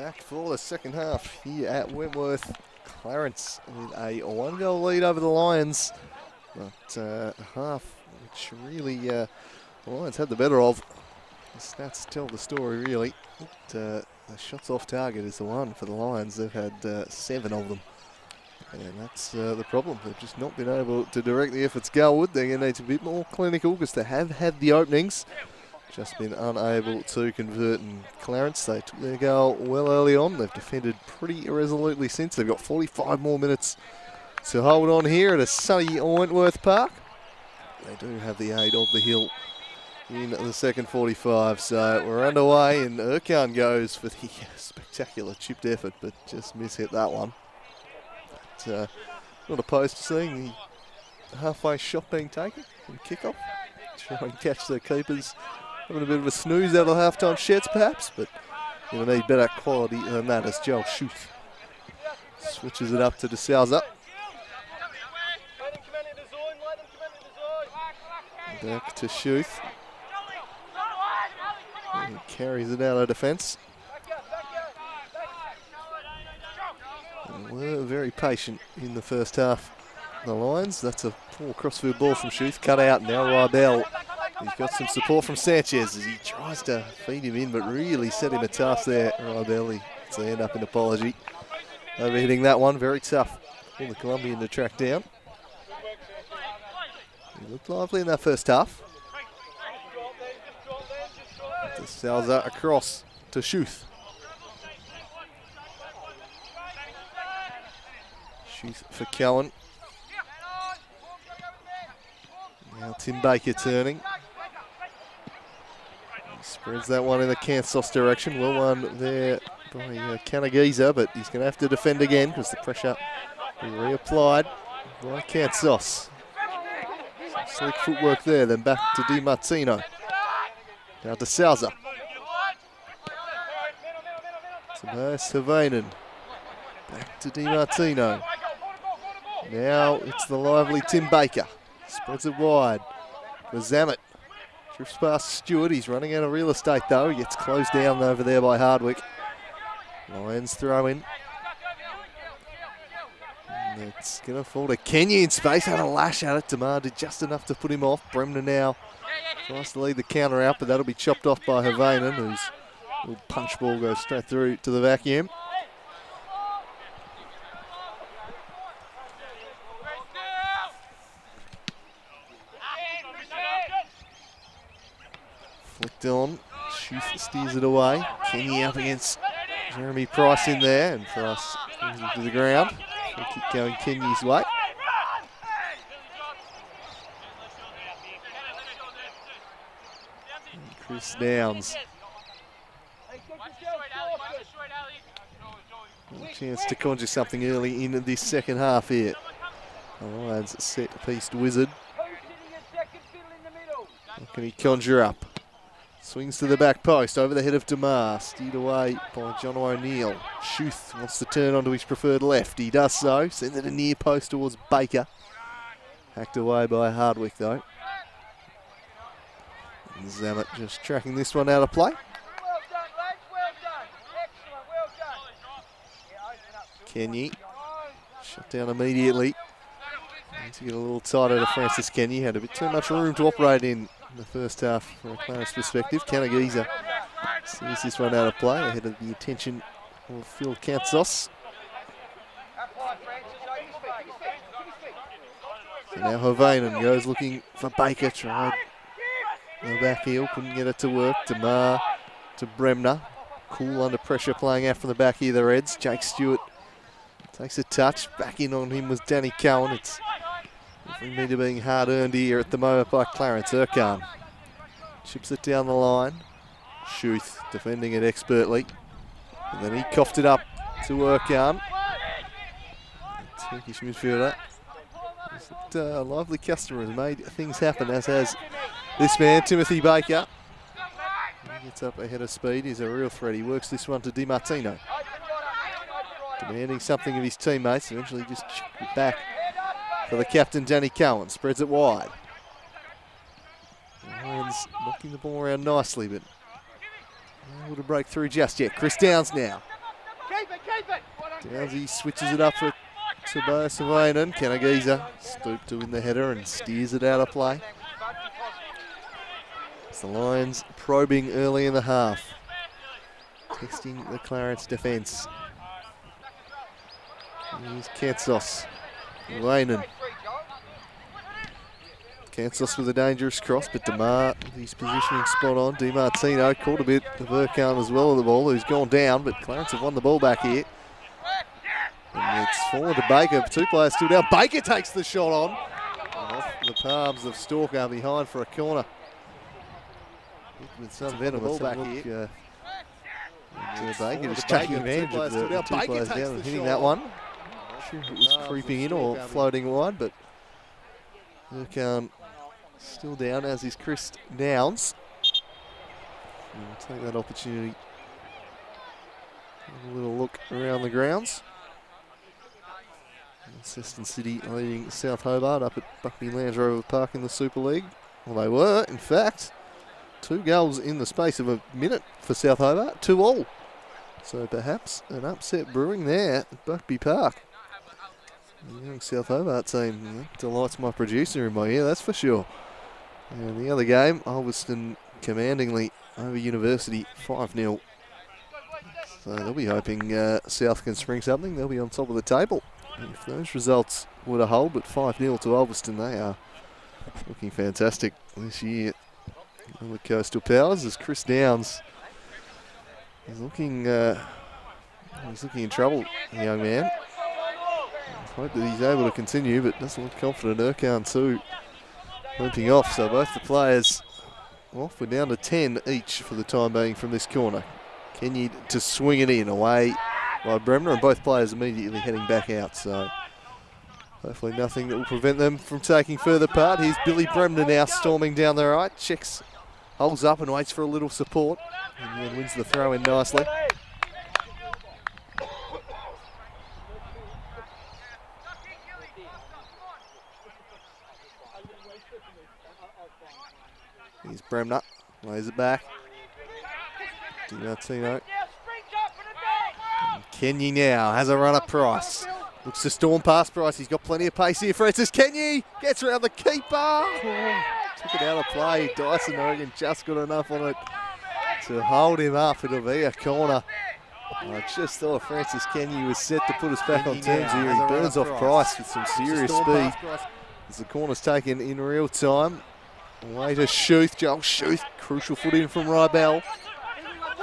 back for the second half here at Wentworth. Clarence with a 1-goal lead over the Lions. But half, which really the Lions had the better of. The stats tell the story, really. But, the shots off target is the one for the Lions. They've had 7 of them. And that's the problem. They've just not been able to direct the efforts goalward. They're going to need to be a bit more clinical because they have had the openings. Just been unable to convert. And Clarence, they took their goal well early on. They've defended pretty irresolutely since. They've got 45 more minutes to hold on here at a sunny Wentworth Park. They do have the aid of the hill in the second 45. So we're underway, and Erkan goes for the spectacular chipped effort, but just mishit that one. But, not opposed to seeing the halfway shot being taken from kickoff. Try and catch the keepers having a bit of a snooze out of the halftime sheds, perhaps, but you'll need better quality than that as Joel Schuth switches it up to De Souza. Back to Schuth. He carries it out of defence. And we're very patient in the first half. The Lions, that's a poor crossfield ball from Schuth, cut out. Now Rybell, he's got some support from Sanchez as he tries to feed him in, but really set him a task there. Rybell, he's to end up an apology. Overhitting that one, very tough for the Colombian to track down. He looked lively in that first half. De Souza across to Schuth. Schuth for Cowan. Now Tim Baker turning. He spreads that one in the Kansas direction. Well won there by Canagiza, but he's going to have to defend again because the pressure will be reapplied by Kansas. Some slick footwork there, then back to Di Martino. Now to Souza. Tobias Havainen. Back to Di Martino. Now it's the lively Tim Baker. Spreads it wide for Zammit. Drifts past Stewart. He's running out of real estate though. He gets closed down over there by Hardwick. Lions throw in. And it's going to fall to Kenya in space. Had a lash at it. Tamar did just enough to put him off. Bremner now tries to lead the counter out, but that'll be chopped off by Havainen, whose little punch ball goes straight through to the vacuum. Flicked on. Schuth steers it away. Kenny up against Jeremy Price in there, and Price brings him to the ground. Free kick going Kenny's way. And Chris Downs. A chance to conjure something early in this second half here. The Lions set-piece wizard. What can he conjure up? Swings to the back post, over the head of Damar, steered away by John O'Neill. Schuth wants to turn onto his preferred left. He does so, sends it a near post towards Baker. Hacked away by Hardwick though. And Zammit just tracking this one out of play. Kenny, shut down immediately. Need to get a little tighter to Francis Kenny. Had a bit too much room to operate in the first half from a Clarence perspective. Canagiza sees this one out of play ahead of the attention of Phil Kansas. So now Havainen goes looking for Baker. Tried the back heel, couldn't get it to work. Tamar to Bremner. Cool under pressure playing out from the back here, the Reds. Jake Stewart takes a touch. Back in on him was Danny Cowan. It's definitely need to being hard earned here at the moment by Clarence. Erkan chips it down the line. Schuth defending it expertly. And then he coughed it up to Erkan. Turkish midfielder. A lively customer has made things happen, as has this man, Timothy Baker. He gets up ahead of speed. He's a real threat. He works this one to Di Martino. Demanding something of his teammates. Eventually just chipped it back for the captain, Danny Cowan. Spreads it wide. Lions knocking the ball around nicely, but not able to break through just yet. Chris Downs now. Downsy switches it up for Tobias Savainen. Kanagiza stooped to win the header and steers it out of play. It's the Lions probing early in the half. Testing the Clarence defence. Here's Kansos. Wainen. Kansos with a dangerous cross, but DeMar, his positioning spot on. DiMartino caught a bit of Urquhart as well of the ball, who's gone down, but Clarence have won the ball back here. And it's fallen to Baker. 2 players still down. Baker takes the shot on. And off the palms of Stalker behind for a corner. With some venom. Ball back here. Baker just taking advantage of the 2 players down and hitting that one. Not sure if it was creeping in or floating wide, but Urquhart still down, as is Chris Downs. And we'll take that opportunity. Have a little look around the grounds. Seston City leading South Hobart up at Buckby Land Rover Park in the Super League. Well, they were, in fact, 2 goals in the space of a minute for South Hobart, 2-2. So perhaps an upset brewing there at Buckby Park. The young South Hobart team delights my producer in my ear, that's for sure. And the other game, Ulverston commandingly over University, 5-0. So they'll be hoping South can spring something. They'll be on top of the table if those results were to hold. But 5-0 to Ulverston, they are looking fantastic this year on the Coastal Powers. As Chris Downs is looking in trouble, the young man. I hope that he's able to continue, but doesn't look confident. Urquhart too limping off. So both the players off. We're down to 10 each for the time being from this corner. Kenny to swing it in away by Bremner, and both players immediately heading back out. So hopefully nothing that will prevent them from taking further part. Here's Billy Bremner now storming down the right. Checks, holds up and waits for a little support. And then wins the throw in nicely. Here's Bremner, lays it back. DiMartino. Kenny now has a run at Price. Looks to storm past Price. He's got plenty of pace here. Francis Kenny gets around the keeper. Oh, took it out of play. Dyson Oregon just got enough on it to hold him up. It'll be a corner. I just thought Francis Kenny was set to put us back on terms here. He burns off Price with some serious speed as the corner's taken in real time. Away to Schuth. Joel Schuth. Crucial foot in from Rybell.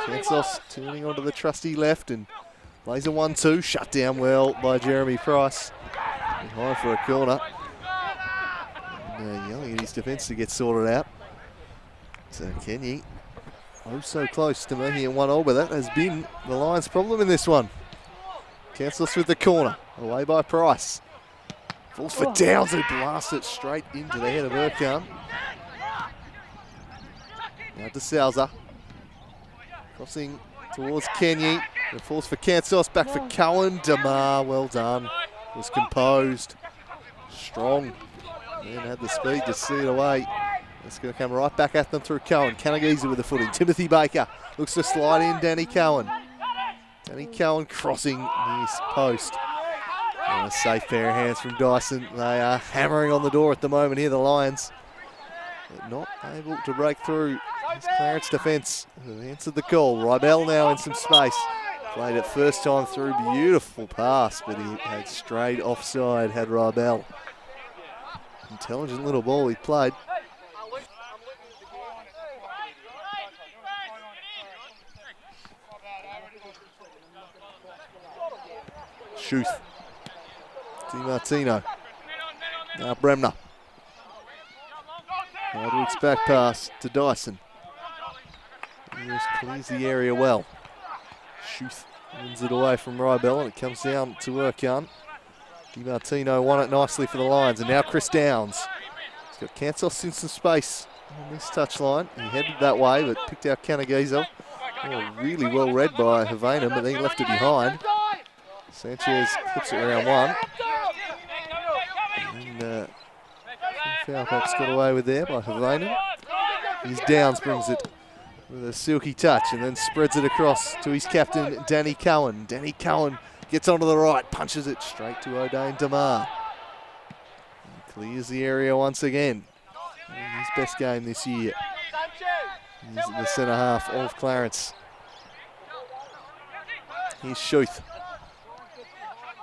Kansos turning onto the trusty left and plays a 1-2. Shut down well by Jeremy Price. Behind for a corner. And, yelling at his defence to get sorted out. So Kenny, oh so close to making it 1-0, but that has been the Lions' problem in this one. Kansos with the corner. Away by Price. Falls for Downs, who blasts it straight into the head of Urquhart. Now to Salza. Crossing towards Kenny. The falls for Kansos, back for Cohen. DeMar, well done. Was composed. Strong. And then had the speed to see it away. It's going to come right back at them through Cohen. Kanagiza with the footing. Timothy Baker looks to slide in Danny Cohen. Danny Cohen crossing his post. And a safe pair of hands from Dyson. They are hammering on the door at the moment here, the Lions. But not able to break through. It's Clarence defence who answered the call. Rybell now in some space. Played it first time through. Beautiful pass, but he had strayed offside, had Rybell. Intelligent little ball he played. Schuth. DiMartino. Now Bremner. Hardwick's back pass to Dyson. He just clears the area well. Schuth wins it away from Rybell and it comes down to Urquhart. DiMartino won it nicely for the Lions, and now Chris Downs. He's got Kansos in some space on this touchline. He headed that way but picked out Kanagiza. Oh, really well read by Havana, but then he left it behind. Sanchez clips it around one. And foul perhaps got away with there by Havana. His Downs brings it with a silky touch and then spreads it across to his captain, Danny Cohen. Danny Cohen gets onto the right, punches it straight to O'Dane Damar. Clears the area once again. His best game this year. He's in the centre half of Clarence. Here's Schuth.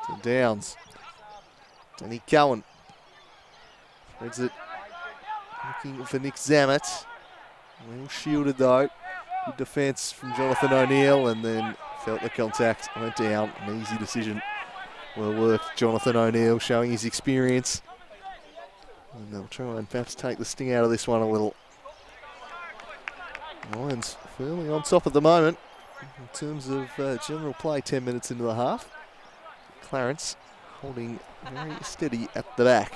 To Downs. Danny Cohen. Spreads it. Looking for Nick Zammit. Well shielded though. Good defence from Jonathan O'Neill, and then felt the contact, went down. An easy decision. Well worked, Jonathan O'Neill, showing his experience. And they'll try and perhaps take the sting out of this one a little. Lions firmly on top at the moment in terms of general play, 10 minutes into the half. Clarence holding very steady at the back.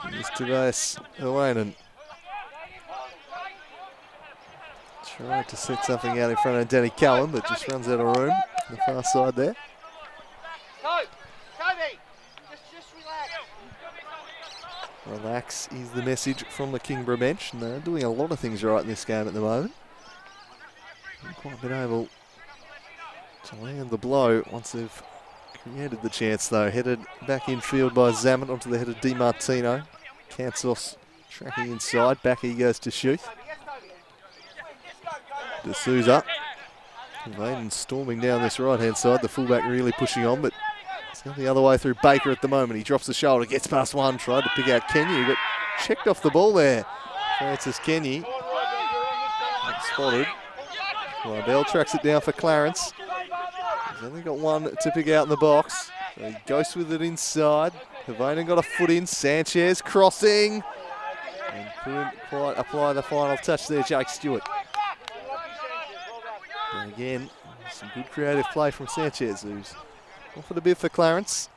Here's Tobias Hawaiian. Tried to set something out in front of Danny Cohen, but just runs out of room on the far side there. Relax is the message from the Kingborough bench, and they're doing a lot of things right in this game at the moment. Haven't quite been able to land the blow once they've created the chance though. Headed back infield by Zammit onto the head of Di Martino. Kansos tracking inside, back he goes to Schuth. De Souza. Vaden storming down this right-hand side, the fullback really pushing on, but it's going the other way through Baker at the moment. He drops the shoulder, gets past one, tried to pick out Kenny, but checked off the ball there. Francis Kenny. Spotted. Bell tracks it down for Clarence. He's only got one to pick out in the box. So he goes with it inside. Havainen got a foot in. Sanchez crossing. And couldn't quite apply the final touch there, Jake Stewart. And again, some good creative play from Sanchez, who's offered a bit for Clarence.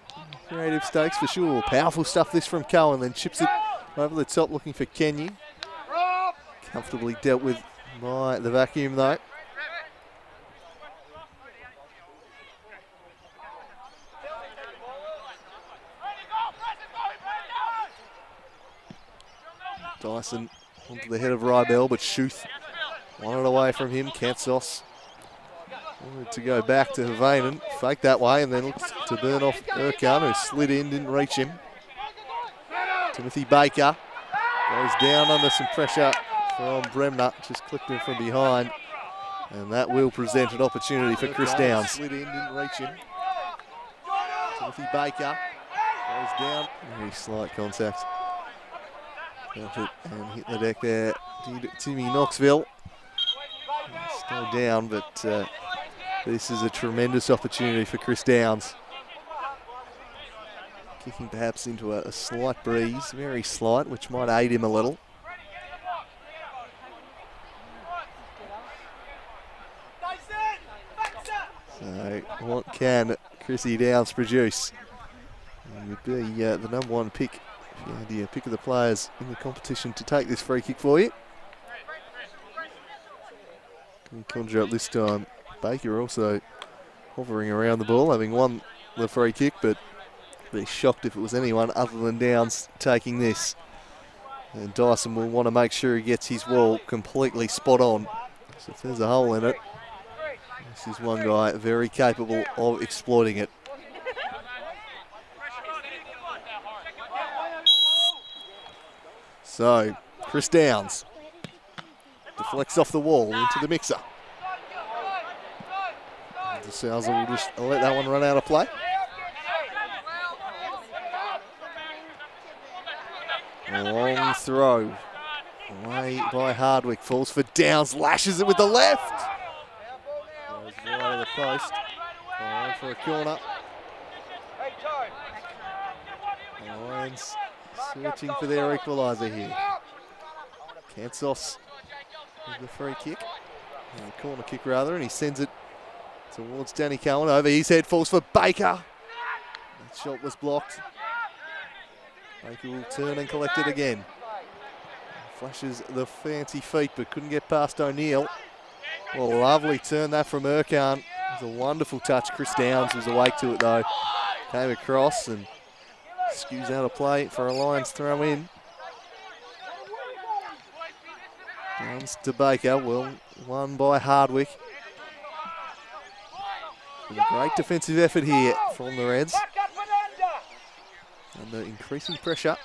Creative stakes for sure. Powerful stuff this from Cohen, then chips it over the top looking for Kenny. Comfortably dealt with by the vacuum though. Dyson onto the head of Rybell, but Schuth wanted away from him. Kansos wanted to go back to Havainen, fake that way, and then looks to burn off Erkan, who slid in, didn't reach him. Timothy Baker goes down under some pressure from Bremner, just clipped him from behind, and that will present an opportunity for Chris Downs. Slid in, didn't reach him. Timothy Baker goes down, very slight contact. Felt it and hit the deck there. Timmy Knoxville. Still down, but this is a tremendous opportunity for Chris Downs. Kicking perhaps into a slight breeze, very slight, which might aid him a little. So what can Chrissy Downs produce? He would be the number one pick. The pick of the players in the competition to take this free kick for you. Can conjure up this time. Baker also hovering around the ball, having won the free kick, but be shocked if it was anyone other than Downs taking this. And Dyson will want to make sure he gets his wall completely spot on. So if there's a hole in it, this is one guy very capable of exploiting it. So, Chris Downs deflects off the wall into the mixer. De Souza will just let that one run out of play. A long throw away by Hardwick, falls for Downs, lashes it with the left. Goes wide of the post, going for a corner. Lions searching for their equaliser here. Kansos with the free kick, the corner kick rather, and he sends it towards Danny Cohen. Over his head, falls for Baker. That shot was blocked. Baker will turn and collect it again. Flashes the fancy feet, but couldn't get past O'Neill. Well, lovely turn that from Erkan. was a wonderful touch. Chris Downs was awake to it though. Came across and skews out of play for a Lions throw in. Downs to Baker, well won by Hardwick. And a great defensive effort here from the Reds. Under increasing pressure.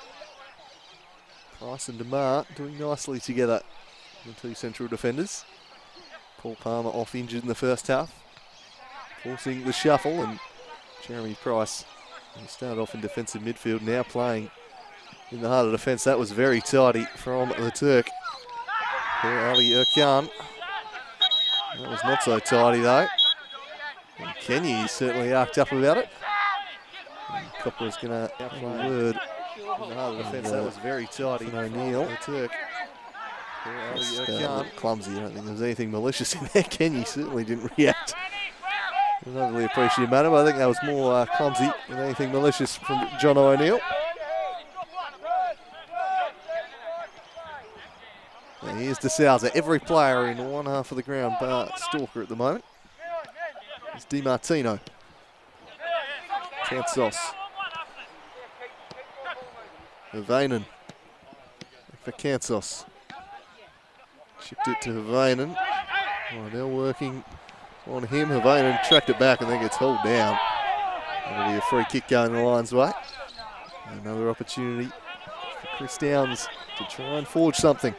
Price and DeMar doing nicely together, the two central defenders. Paul Palmer off injured in the first half, forcing the shuffle, and Jeremy Price, who started off in defensive midfield, now playing in the heart of defence. That was very tidy from the Turk. Here, Ali Erkan. That was not so tidy though. And Kenya is certainly arced up about it. Copper's going to play a word in the heart of defence. That was very tidy. O'Neill, the Turk. Clumsy. I don't think there was anything malicious in there. Kenya certainly didn't react in an overly appreciative manner, but I think that was more clumsy than anything malicious from John O'Neill. And here's De Souza. Every player in one half of the ground bar Stalker at the moment. It's Di Martino. Kansos. Havainen for Kansos. Chipped it to Havainen. Oh, now working on him. Havainen tracked it back and then gets hauled down. That'll be a free kick going the Lions' way. Another opportunity for Chris Downs to try and forge something.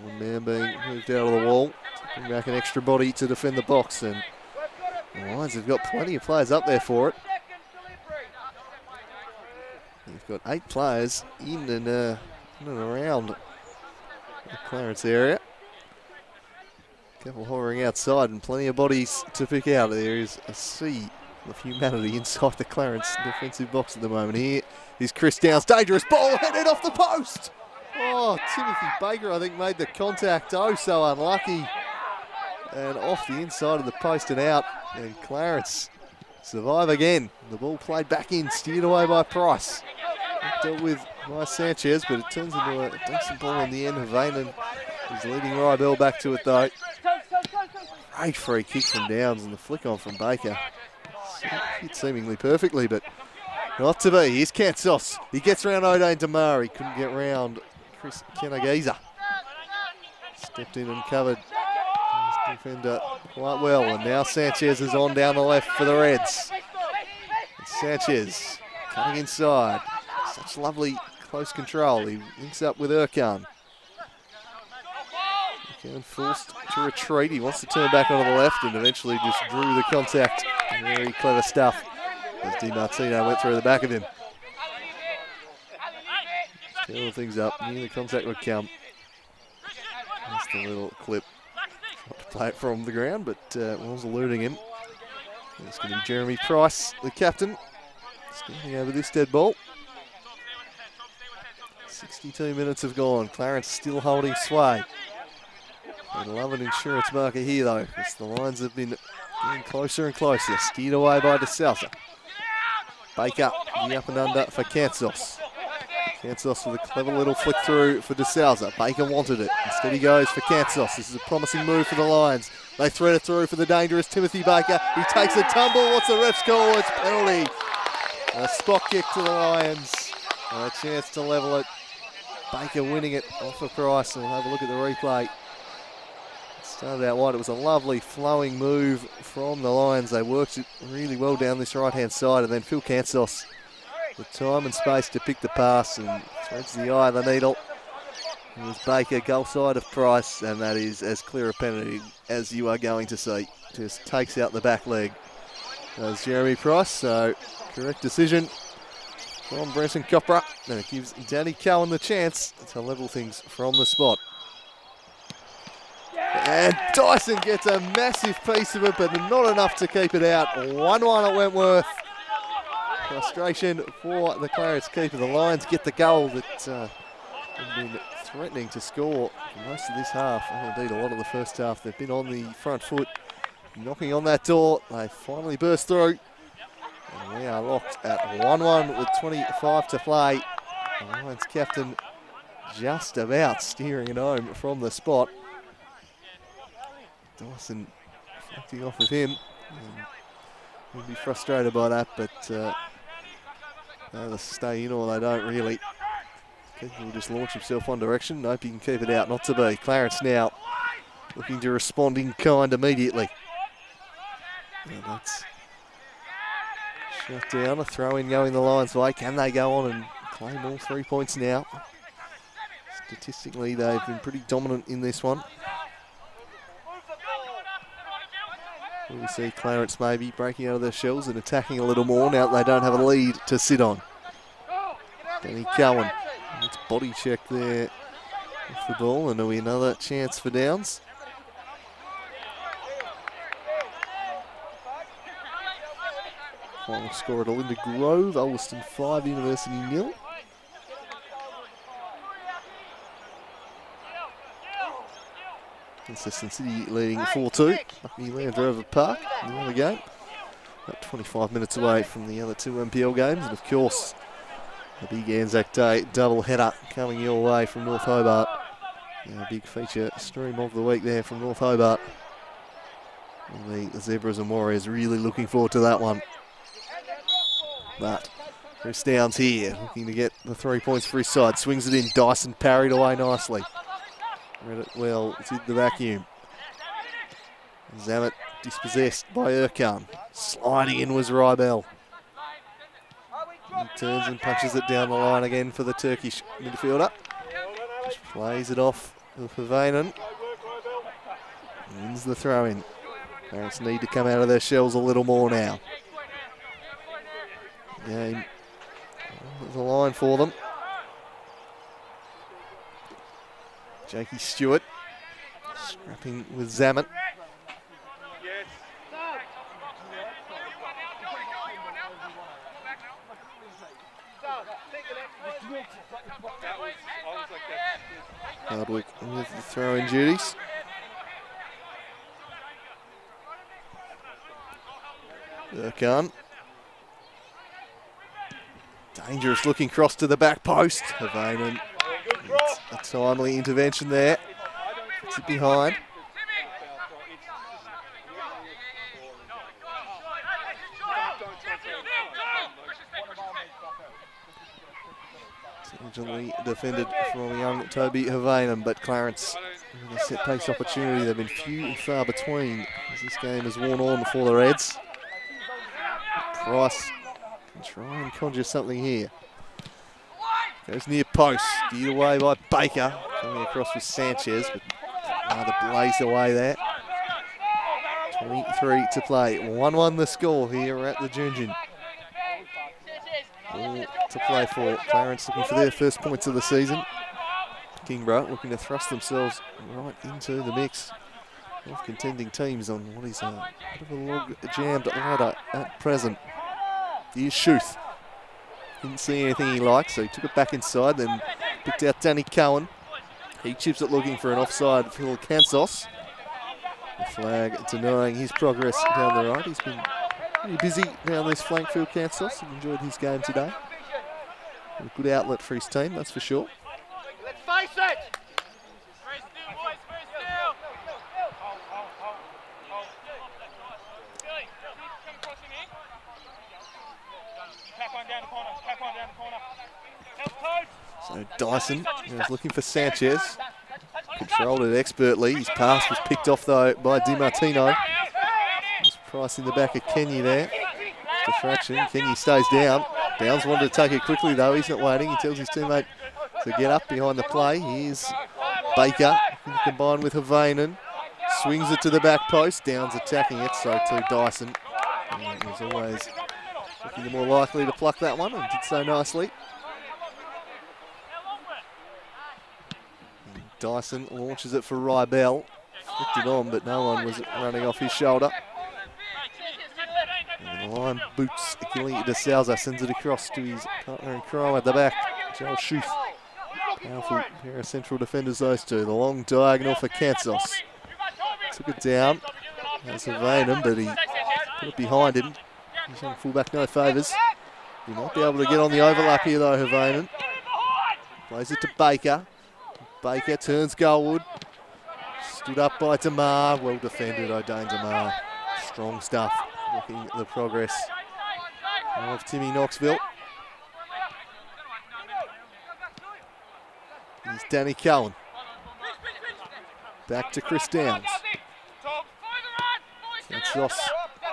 One man being moved out of the wall. Bring back an extra body to defend the box, and the Lions have got plenty of players up there for it. They've got 8 players in and around the Clarence area. A couple hovering outside and plenty of bodies to pick out. There is a sea of humanity inside the Clarence defensive box at the moment. Here is Chris Downs. Dangerous ball headed off the post. Oh, Timothy Baker, I think, made the contact. Oh, so unlucky. And off the inside of the post and out. And Clarence survive again. The ball played back in, steered away by Price. Dealt with by Sanchez, but it turns into a decent ball in the end. Havainen is leading Rybell back to it, though. Great free kick from Downs and the flick on from Baker. Hit seemingly perfectly, but not to be. Here's Kansos. He gets around O'Dane Damar. He couldn't get round Chris Kenageza. Stepped in and covered his defender quite well. And now Sanchez is on down the left for the Reds. And Sanchez cutting inside. Such lovely close control. He links up with Erkan. Erkan forced to retreat. He wants to turn back onto the left and eventually just drew the contact. Very clever stuff as Di Martino went through the back of him. Stirring things up, knew the contact would come. Just a little clip. Not to play it from the ground, but was eluding him. It's going to be Jeremy Price, the captain, standing over this dead ball. 62 minutes have gone. Clarence still holding sway. They love an insurance marker here, though, as the Lions have been getting closer and closer. Steered away by De Souza. Baker, the up and under for Kansos. Kansos with a clever little flick through for De Souza. Baker wanted it. Instead he goes for Kansos. This is a promising move for the Lions. They thread it through for the dangerous Timothy Baker. He takes a tumble. What's the ref call? It's penalty. A spot kick to the Lions. And a chance to level it. Baker winning it off of Price. And we'll have a look at the replay. Started out wide. It was a lovely flowing move from the Lions. They worked it really well down this right-hand side. And then Phil Kansos with time and space to pick the pass and threads the eye of the needle. It was Baker, goal side of Price, and that is as clear a penalty as you are going to see. Just takes out the back leg. That's Jeremy Price, so correct decision from Brenton Copra. And it gives Danny Cowan the chance to level things from the spot. And Dyson gets a massive piece of it, but not enough to keep it out. 1-1 at Wentworth. Frustration for the Clarence keeper. The Lions get the goal that have been threatening to score for most of this half, and indeed a lot of the first half. They've been on the front foot knocking on that door. They finally burst through. And we are locked at 1-1 with 25 to play. The Lions captain just about steering it home from the spot. Dyson reflecting off of him. He'll be frustrated by that, but they either stay in or they don't really. He'll just launch himself one direction. Nope, he can keep it out. Not to be. Clarence now looking to respond in kind immediately. And that's shut down. A throw in going the Lions' way. Can they go on and claim all 3 points now? Statistically, they've been pretty dominant in this one. We see Clarence maybe breaking out of their shells and attacking a little more now that they don't have a lead to sit on. Danny Cowan, it's body check there with the ball, and there'll be another chance for downs. Final score at Olinda Grove, Ulverston 5, University 0. Assistant City leading 4-2. Lucky Land Rover Park in the other game. About 25 minutes away from the other 2 MPL games. And of course, the big Anzac Day double header coming your way from North Hobart. A big feature stream of the week there from North Hobart. And the Zebras and Warriors really looking forward to that one. But Chris Downs here looking to get the 3 points for his side. Swings it in. Dyson parried away nicely. Read it well, it's in the vacuum. Zamet dispossessed by Erkan. Sliding in was Rybel. He turns and punches it down the line again for the Turkish midfielder. Just plays it off with Havainen. Wins the throw in. Parents need to come out of their shells a little more now. Game the line for them. Jakey Stewart scrapping with Zamet. Hardwick with the throw-in duties. Erkan. Dangerous looking cross to the back post. Havainen. A timely intervention there. Puts it behind. Diligently defended from young Toby Havainen, but Clarence with a set piece opportunity. They've been few and far between as this game has worn on for the Reds. Price can try and conjure something here. Goes near post, steered away by Baker. Coming across with Sanchez, but rather blazed away there. 23 to play. 1-1 the score here at the Junjun. All to play for. Clarence looking for their first points of the season. Kingborough looking to thrust themselves right into the mix of contending teams on what is a bit of a log-jammed ladder at present. Here's Schuth. Didn't see anything he liked, so he took it back inside, then picked out Danny Cowan. He chips it looking for an offside for Kansos. The flag denying his progress down the right. He's been pretty busy down this flank field, Kansos. He enjoyed his game today. A good outlet for his team, that's for sure. Let's face it! So Dyson was looking for Sanchez. Controlled it expertly. His pass was picked off though by Di Martino. There's Price in the back of Kenny there. Defraction. Kenny stays down. Downs wanted to take it quickly though. He's not waiting. He tells his teammate to get up behind the play. Here's Baker combined with Havainen. Swings it to the back post. Downs attacking it. So too Dyson. And he was always looking more likely to pluck that one and did so nicely. And Dyson launches it for Rybel. Flicked it on, but no one was running off his shoulder. And the line boots Achille de Souza, sends it across to his partner in crime at the back, Joel Schuth. Powerful pair of central defenders, those two. The long diagonal for Kansos. Took it down. That's Havanen, but he put it behind him. He's on fullback, no favours. He might be able to get on the overlap here though, Havanen. Plays it to Baker. Baker turns goalward. Stood up by Damar. Well defended, O'Dane Damar. Strong stuff. Looking at the progress of Timmy Knoxville. Here's Danny Cowan. Back to Chris Downs. That's Ross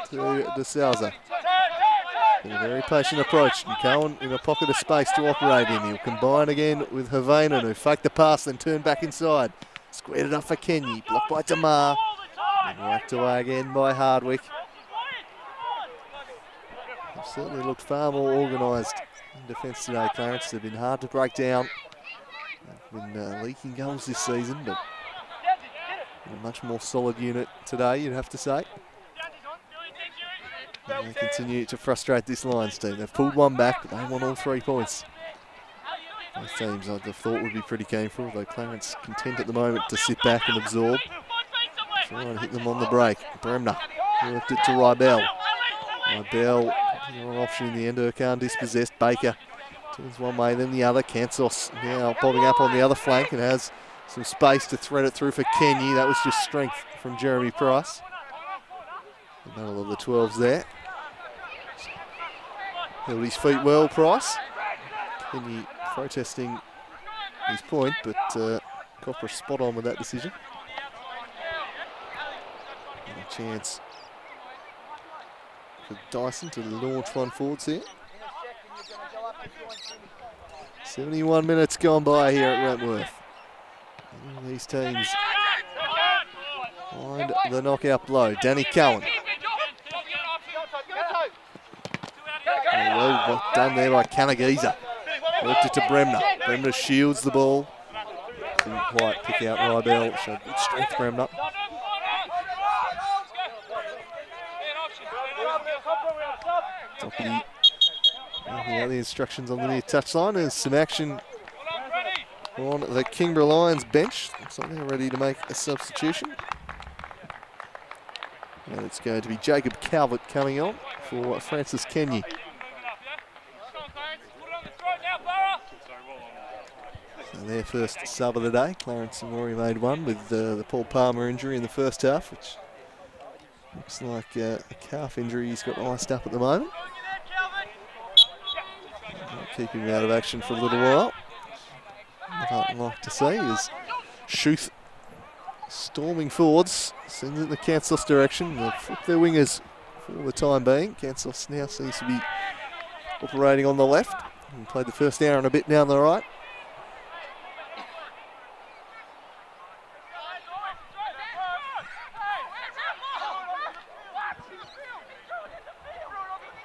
to De Souza. A very patient approach. And Cowan in a pocket of space to operate in. He'll combine again with Havanen, who faked the pass, then turned back inside. Squared it up for Kenny. Blocked by Damar. And whacked away again by Hardwick. They've certainly looked far more organised in defence today, Clarence. They've been hard to break down. They've been leaking goals this season, but a much more solid unit today, you'd have to say. And they continue to frustrate this Lions team. They've pulled one back, but they want all 3 points. Both teams I'd have thought would be pretty keen for, although Clarence content at the moment to sit back and absorb. Try and hit them on the break. Bremner worked it to Rybell. Rybell, the wrong option in the end. Urquhart dispossessed. Baker turns one way, then the other. Kansos now bobbing up on the other flank and has some space to thread it through for Kenny. That was just strength from Jeremy Price. The battle of the 12s there. Held his feet well, Price. Kenny protesting his point, but Copper spot on with that decision. And a chance for Dyson to launch one forwards here. 71 minutes gone by here at Wentworth. These teams find the knockout blow. Danny Cowan. Well done there by Kanagiza. Worked it to Bremner. Bremner shields the ball. Didn't quite pick out Rybell. Showed good strength, Bremner. The instructions on the near touchline. There's some action on the Kingborough Lions bench. Looks like they're ready to make a substitution. And it's going to be Jacob Calvert coming on for Francis Kenny. So their first sub of the day. Clarence and Rory made one with the Paul Palmer injury in the first half, which looks like a calf injury he's got iced up at the moment. Keep him out of action for a little while. What I'd like to see is Schuth storming forwards, sends it in the Kansos direction. They'll flip their wingers for the time being. Kansos now seems to be operating on the left. And played the first hour and a bit down the right.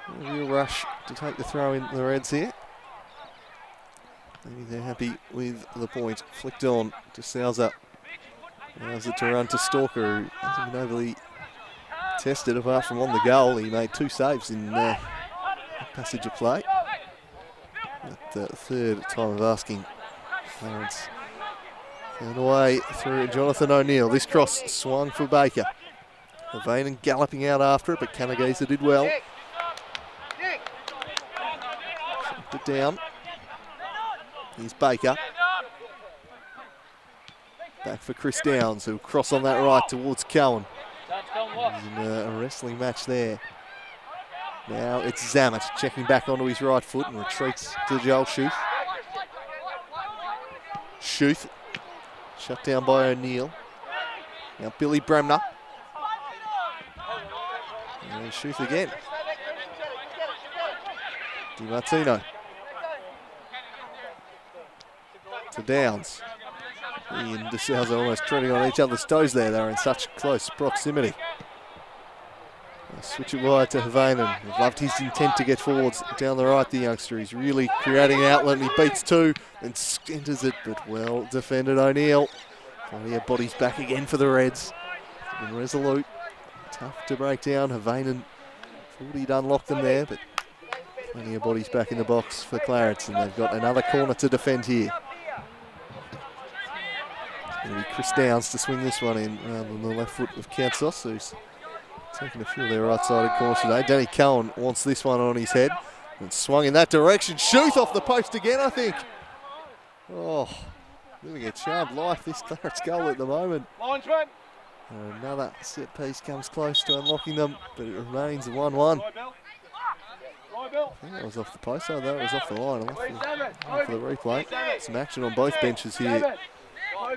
A real rush to take the throw in the Reds here. Maybe they're happy with the point. Flicked on to Souza. Allows it to run to Stalker, who hasn't been overly tested apart from on the goal. He made 2 saves in passage of play. At the third time of asking. Clarence found a way through Jonathan O'Neill. This cross swung for Baker. Havanen galloping out after it, but Kanagiza did well. Shot it down. Here's Baker. Back for Chris Downs, who'll cross on that right towards Cowan. In a wrestling match there. Now it's Zammit checking back onto his right foot and retreats to Joel Schuth. Schuth, shut down by O'Neill. Now Billy Bremner. And Schuth again. Di Martino. To Downs. He and De Souza almost treading on each other's toes there. They're in such close proximity. Switch it wide to Havanen. I've loved his intent to get forwards down the right, the youngster. He's really creating an outlet and he beats 2 and enters it, but well defended O'Neill. Plenty of bodies back again for the Reds. Been resolute. Tough to break down. Havanen thought he'd unlocked them there, but plenty of bodies back in the box for Clarence, and they've got another corner to defend here. It's going to be Chris Downs to swing this one in rather than the left foot of Kansos, who's taking a few of their right-sided corners today. Danny Cowan wants this one on his head. And swung in that direction. Shoot off the post again, I think. Oh, living a charmed life, this Clarence goal at the moment. And another set piece comes close to unlocking them, but it remains a 1-1. I think that was off the post. Oh, that was off the line. Off for the replay. Some action on both benches here.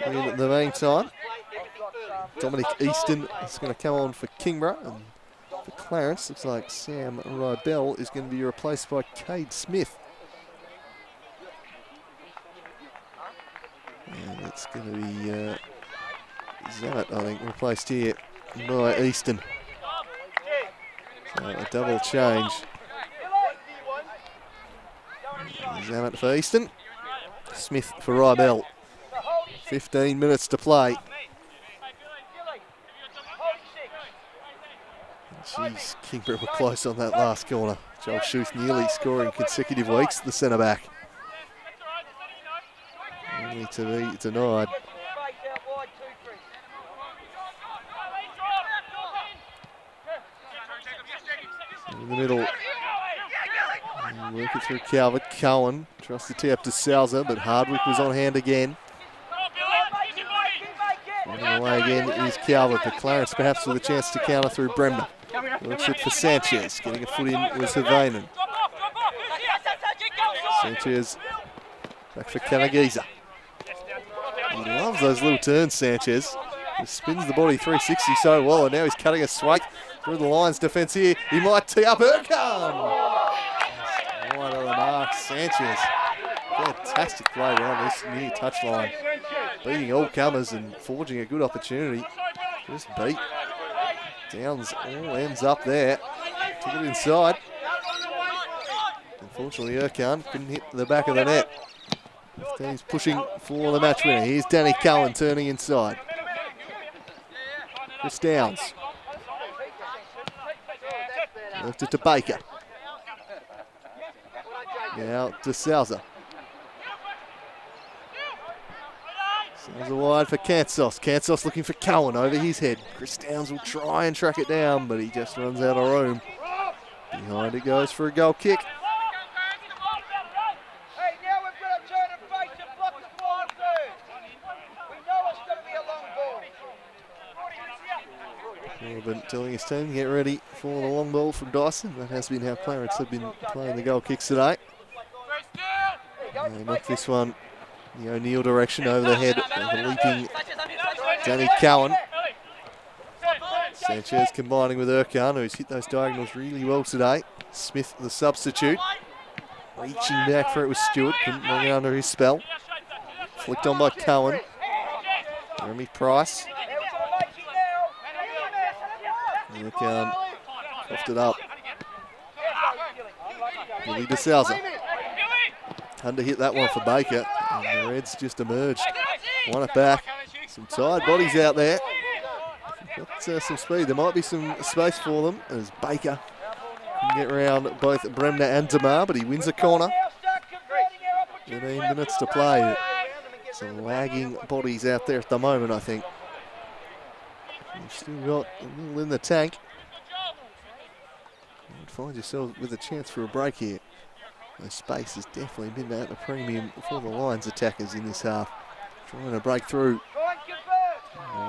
In the meantime, Dominic Easton is going to come on for Kingborough. And for Clarence, looks like Sam Rybell is going to be replaced by Cade Smith. And it's going to be Zammit, I think, replaced here by Easton. So a double change. Zammit for Easton. Smith for Rybell. 15 minutes to play. Jeez, Kingborough were close on that last corner. Joel Schuth nearly scoring consecutive weeks, the centre-back. Only to be denied. In the middle. Work it through Calvert. Cowan tries to tee up to Salza, but Hardwick was on hand again. Running away again is Calvert, but Clarence perhaps with a chance to counter through Bremner. Works it for Sanchez. Getting a foot in was Havainen. Sanchez back for Canagiza. He loves those little turns, Sanchez. He spins the body 360 so well, and now he's cutting a swake through the Lions defence here. He might tee up Erkan. Wide of the mark, Sanchez. Fantastic play down this near touchline. Beating all comers and forging a good opportunity. Just beat. Downs all ends up there. Took it inside. Unfortunately, Erkan couldn't hit the back of the net. He's pushing for the match winner. Here's Danny Cowan turning inside. Chris Downs. Left it to Baker. Now to Salza. Salza wide for Kansos. Kansos looking for Cowan over his head. Chris Downs will try and track it down, but he just runs out of room. Behind it goes for a goal kick. Been telling his team to get ready for the long ball from Dyson. That has been how Clarence have been playing the goal kicks today. They knock this one in the O'Neill direction over the head of the leaping Danny Cowan. Sanchez combining with Erkan, who's hit those diagonals really well today. Smith, the substitute, reaching back for it with Stewart, couldn't bring it under his spell. Flicked on by Cowan. Jeremy Price. Erkan coughed it up. Billy de Souza. Under hit that one for Baker. And the Reds just emerged. Won it back. Some tired bodies out there. Got some speed. There might be some space for them as Baker can get around both Bremner and Damar, but he wins a corner. 13 minutes to play. Some lagging bodies out there at the moment, I think. You've still got a little in the tank. You'd find yourself with a chance for a break here. The space has definitely been at a premium for the Lions attackers in this half. Trying to break through.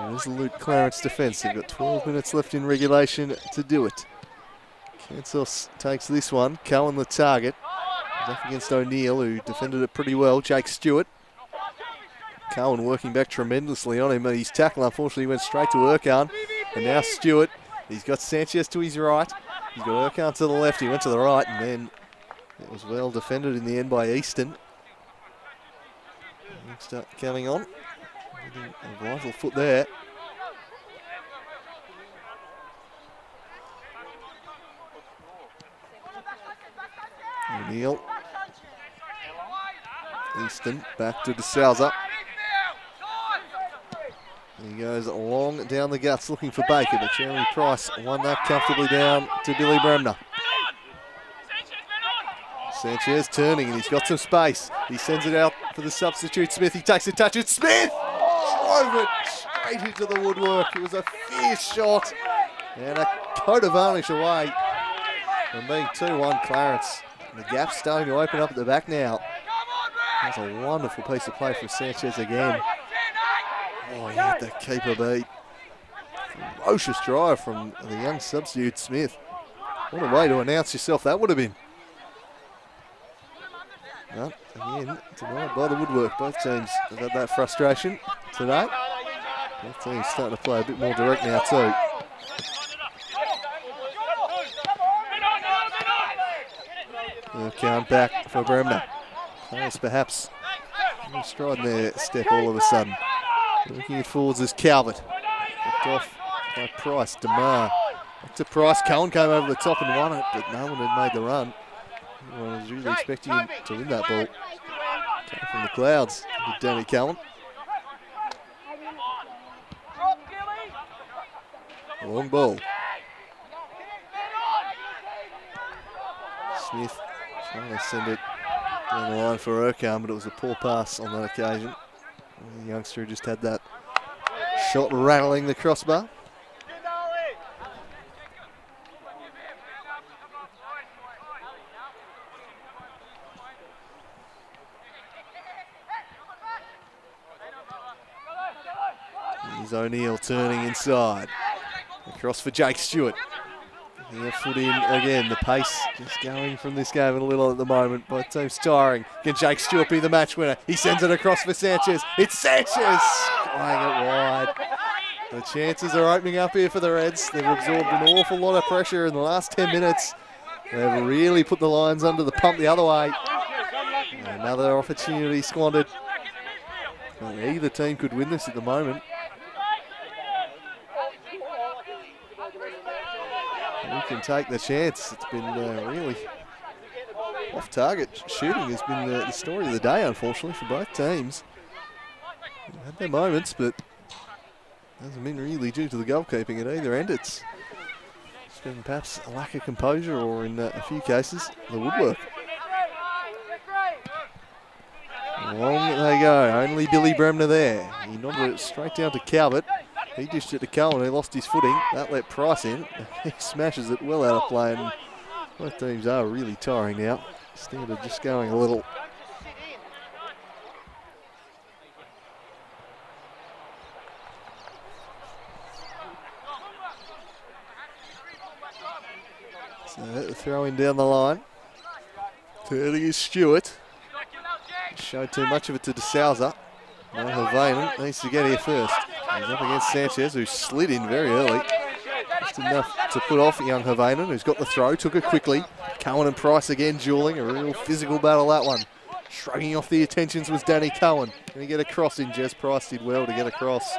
Resolute Clarence defence. They've got 12 minutes left in regulation to do it. Kansos takes this one. Cowan the target. He's up against O'Neill, who defended it pretty well. Jake Stewart. Cowan working back tremendously on him. His tackle unfortunately went straight to Erkan. And now Stewart. He's got Sanchez to his right. He's got Erkan to the left. He went to the right, and then it was well defended in the end by Easton. Next up coming on. A vital foot there. O'Neill. Easton back to de Souza. He goes long down the guts looking for Baker, but Jeremy Price won that comfortably down to Billy Bremner. Sanchez turning and he's got some space. He sends it out for the substitute Smith. He takes a touch at Smith. Drove it straight into the woodwork. It was a fierce shot. And a coat of varnish away from being 2-1 Clarence. And the gap's starting to open up at the back now. That's a wonderful piece of play from Sanchez again. Oh, he had the keeper beat. Ferocious drive from the young substitute Smith. What a way to announce yourself that would have been. But again, denied by the woodwork. Both teams have had that frustration today. Both teams starting to play a bit more direct now too. Count back for Bremner. Players perhaps striding their step all of a sudden. Looking forwards is Calvert. Picked off by Price. DeMar. Back to Price. Cohen came over the top and won it, but no one had made the run. Everyone was really expecting him to win that ball. Came from the clouds with Danny Cohen. Long ball. Smith trying to send it down the line for Urquhart, but it was a poor pass on that occasion. The youngster just had that shot rattling the crossbar. Here's O'Neill turning inside. Across for Jake Stewart. He'll foot in again. The pace just going from this game a little at the moment. Both teams tiring. Can Jake Stewart be the match winner? He sends it across for Sanchez. It's Sanchez! Playing it wide. The chances are opening up here for the Reds. They've absorbed an awful lot of pressure in the last 10 minutes. They've really put the Lions under the pump the other way. Another opportunity squandered. Well, either team could win this at the moment. We can take the chance. It's been really off-target shooting has been the story of the day, unfortunately, for both teams. They've had their moments, but hasn't been really due to the goalkeeping at either end. It's been perhaps a lack of composure, or in a few cases, the woodwork. Long they go. Only Billy Bremner there. He nodded it straight down to Calvert. He dished it to Cohen, he lost his footing. That let Price in. He smashes it well out of play, and both teams are really tiring now. Standard just going a little. So the throw in down the line. Turning is Stewart. Showed too much of it to De Souza. Now Havainen needs to get here first. He's up against Sanchez, who slid in very early. Just enough to put off young Havainen, who's got the throw, took it quickly. Cohen and Price again dueling, a real physical battle that one. Shrugging off the attentions was Danny Cohen. Going to get a cross in. Jez Price did well to get across.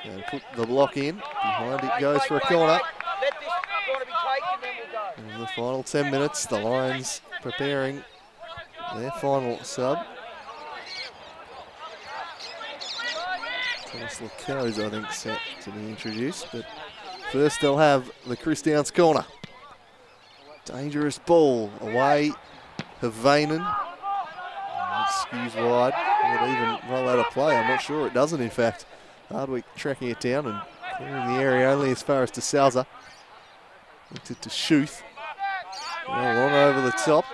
And put the block in. Behind it goes for a corner. In the final 10 minutes, the Lions preparing their final sub. Thomas Laco's, I think, set to be introduced, but first they'll have the Chris Downs corner. Dangerous ball away. Havainen. Skews wide. Will it even roll out of play? I'm not sure. It doesn't, in fact. Hardwick tracking it down and clearing the area only as far as De Souza. Looked it to Schuth. Well, long over the top.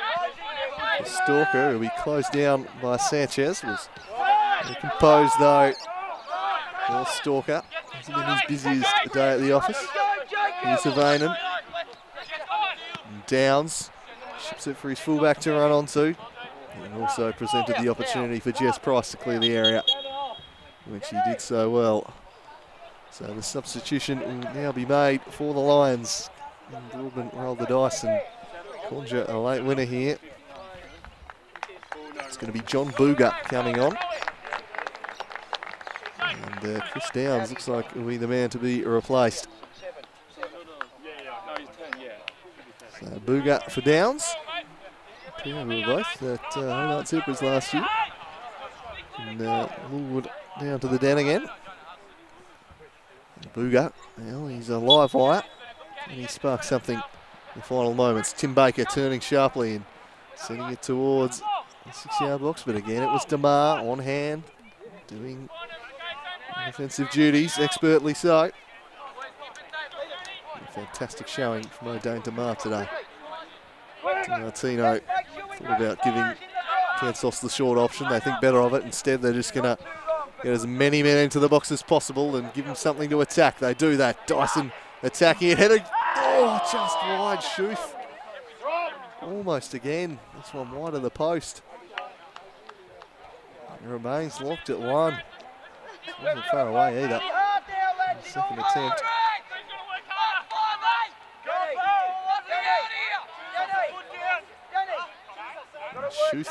The Stalker, who'll be closed down by Sanchez, was composed though. Well, Stalker hasn't been his busiest day at the office. Here's Havainen. Downs ships it for his fullback to run onto. And also presented the opportunity for Jess Price to clear the area, which he did so well. So the substitution will now be made for the Lions. And Broadman rolled the dice and conjure a late winner here. It's going to be John Booger coming on. And Chris Downs looks like will be the man to be replaced. So Booger for Downs. We were both at Hobart Supers last year. And Woolwood down to the den again. And Booger, well, he's a live wire. And he sparks something in the final moments. Tim Baker turning sharply and sending it towards the 6-yard box. But again, it was DeMar on hand, doing offensive duties, expertly so. Fantastic showing from O'Dane DeMar today. DiMartino thought about giving Kansos the short option. They think better of it. Instead, they're just going to get as many men into the box as possible and give them something to attack. They do that. Dyson attacking it. Headed. Oh, just wide. Schuth. Almost again. This one wide of the post. It remains locked at 1. Wasn't far away either. Second attempt. Schuth.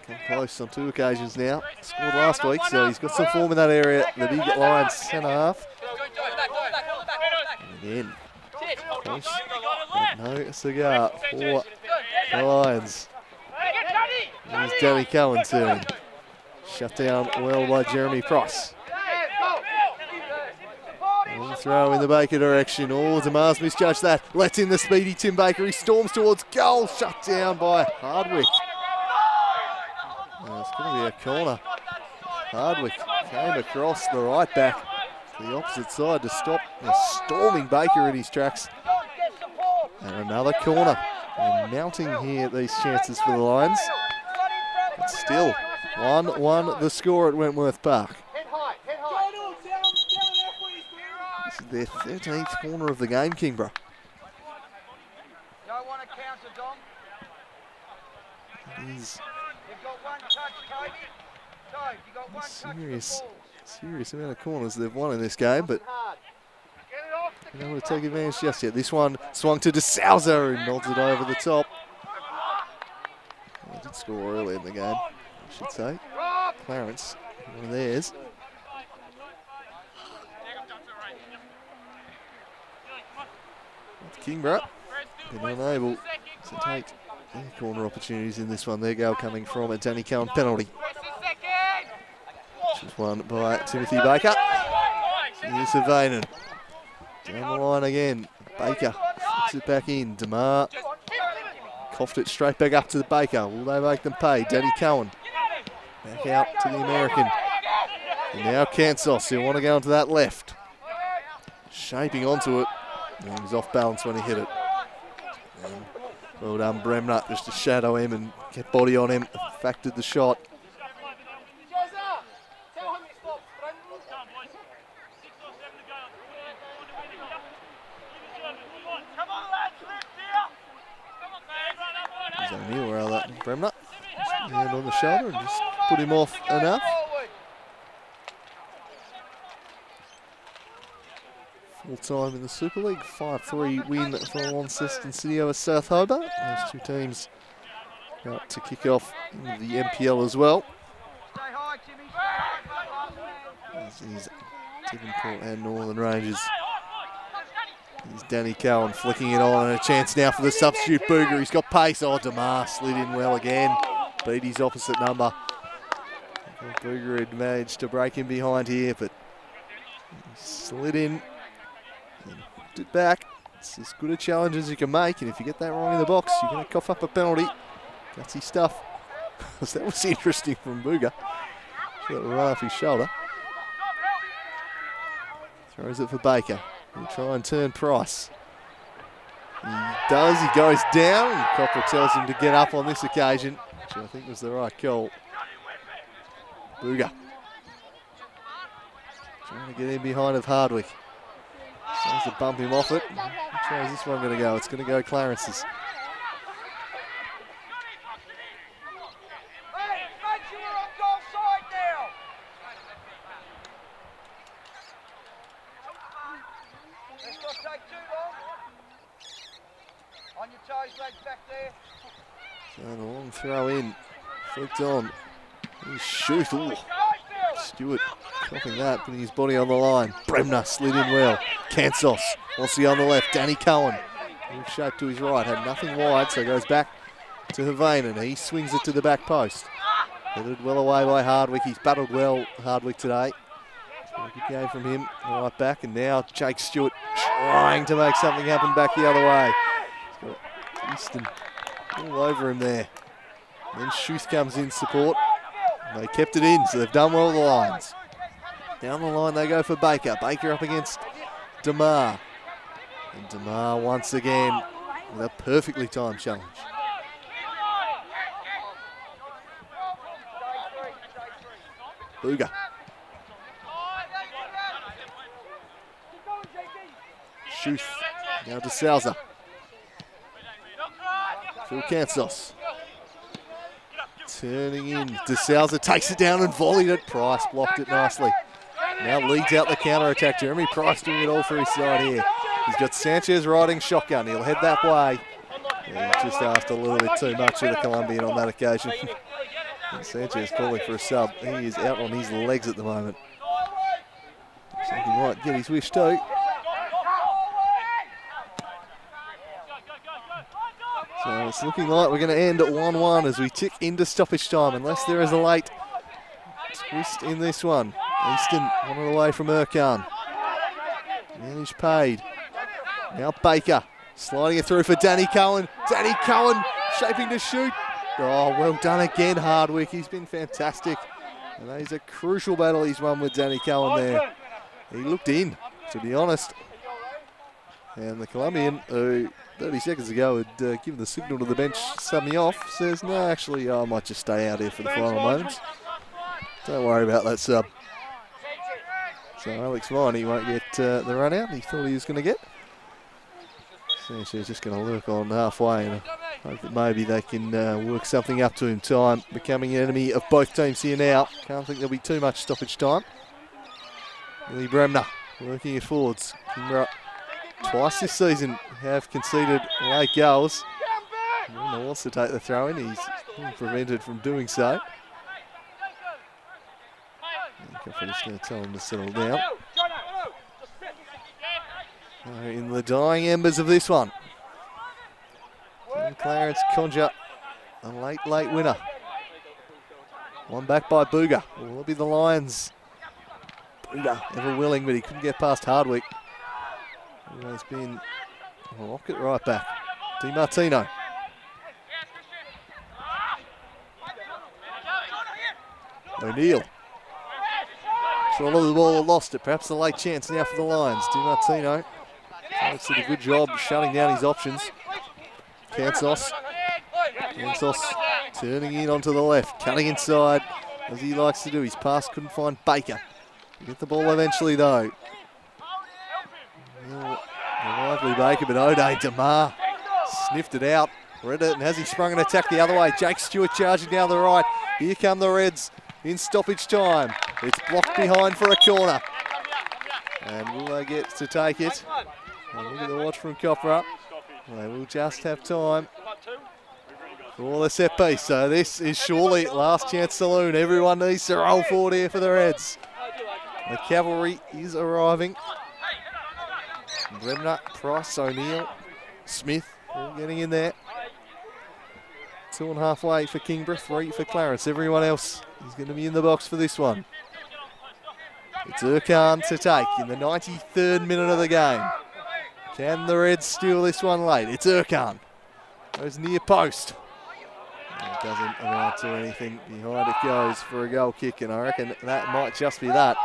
Come close on 2 occasions now. Scored last week, so he's got some form in that area. The big Lions centre half. And again, close. No cigar for the Lions. Here's Danny Cohen turning. Shut down well by Jeremy Price. Long throw in the Baker direction. Oh, DeMar's misjudged that. Lets in the speedy Tim Baker. He storms towards goal. Shut down by Hardwick. It's going to be a corner. Hardwick came across the right back to the opposite side to stop a storming Baker in his tracks. And another corner. They're mounting here these chances for the Lions. But still, 1-1 the score at Wentworth Park. This is their 13th corner of the game, Kingborough. Don't want to counter, Dom. It is You've got one touch, Toby. Toby, you got one touch. serious amount of corners they've won in this game, but they don't want to take advantage just yet. This one swung to De Souza, who nods it over the top. Well, they did score early in the game, I should say. Clarence, one of theirs. Kingborough been unable to take their corner opportunities in this one. Their goal coming from a Danny Cowan penalty, which was won by Timothy Baker. Here's Havainen. Down the line again. Baker flicks it back in. DeMar coughed it straight back up to the Baker. Will they make them pay? Danny Cowan back out to the American. And now Kansos, who want to go onto that left. Shaping onto it. And he was off balance when he hit it. And well done, Bremner, just to shadow him and get body on him. Factored the shot. There's O'Neill around that. Bremner, hand on the shoulder and just put him off enough. Full time in the Super League, 5-3 win for Launceston City over South Hobart. Those two teams about to kick off in the NPL as well. These Devonport and Northern Rangers. Here's Danny Cowan flicking it on, and a chance now for the substitute Booger. He's got pace. Oh, DeMar slid in well again. Beat his opposite number. Booger had managed to break him behind here, but he slid in. Hooked it back. It's as good a challenge as you can make, and if you get that wrong in the box, you're going to cough up a penalty. Gutsy stuff. That was interesting from Booger. Got it right off his shoulder. Throws it for Baker. He'll try and turn Price. He does. He goes down. Copper tells him to get up on this occasion, which I think was the right call. Booger trying to get in behind of Hardwick. Tries to bump him off it. Which way is this one going to go? It's going to go Clarence's. Hey, make sure we're on goal side now. Let's not take too long. On your toes, legs back there. So a long throw in. Flicked on. He's shoot. Ooh. Stewart copying that, putting his body on the line. Bremner slid in well. Kansos wants to go on the left. Danny Cowan, in shape to his right, had nothing wide, so goes back to Havainen. He swings it to the back post. Headed well away by Hardwick. He's battled well, Hardwick, today. So a good game from him, right back. And now Jake Stewart trying to make something happen back the other way. He's got Easton all over him there. And then Schuth comes in support. They kept it in, so they've done well with the Lions. Down the line they go for Baker. Baker up against Demar. And Demar once again with a perfectly timed challenge. Booger. Schuth. Now to Salza. Phil Kansos. Turning in. De Salza takes it down and volleyed it. Price blocked it nicely. Now leads out the counter-attack. Jeremy Price doing it all for his side here. He's got Sanchez riding shotgun. He'll head that way. Yeah, he just asked a little bit too much of the Colombian on that occasion. Sanchez calling for a sub. He is out on his legs at the moment. Looks like he might get his wish too. So it's looking like we're going to end at 1-1 as we tick into stoppage time, unless there is a late twist in this one. Easton wanted away from Erkan. Manage paid. Now Baker sliding it through for Danny Cohen. Danny Cohen shaping to shoot. Oh, well done again, Hardwick. He's been fantastic. And that is a crucial battle he's won with Danny Cohen there. He looked in, to be honest. And the Colombian, who 30 seconds ago had given the signal to the bench, sub me off, says, no, actually, I might just stay out here for the final moments. Don't worry about that sub. So Alex Viney won't get the run out he thought he was going to get. Sanchez just going to lurk on halfway and hope that maybe they can work something up to him. Time becoming an enemy of both teams here now. Can't think there'll be too much stoppage time. Billy Bremner working it forwards. Kingborough twice this season have conceded late goals. Bremner wants to take the throw in. He's being prevented from doing so. I'm just going to tell him to settle down. In the dying embers of this one. Can Clarence conjure a late winner? One back by Booger. Will it be the Lions? Booger, ever willing, but he couldn't get past Hardwick. Who has been a rocket right back. DiMartino. O'Neill. Shot of the ball, lost it. Perhaps a late chance now for the Lions. DiMartino did a good job shutting down his options. Kansos turning in onto the left, cutting inside as he likes to do. His pass couldn't find Baker. He'll get the ball eventually though. Lively Baker, but O'Day Demar sniffed it out. Read it, and as he sprung an attack the other way, Jake Stewart charging down the right. Here come the Reds in stoppage time. It's blocked behind for a corner. And will they get to take it? And look at the watch from Copra. They will just have time for the set piece. So this is surely last chance saloon. Everyone needs to roll forward here for the Reds. The cavalry is arriving. Bremner, Price, O'Neill, Smith all getting in there. 2.5 way for Kingborough, 3 for Clarence. Everyone else is going to be in the box for this one. It's Erkan to take in the 93rd minute of the game. Can the Reds steal this one late? It's Erkan. Goes near post. And it doesn't amount to anything. Behind it goes for a goal kick, and I reckon that might just be that.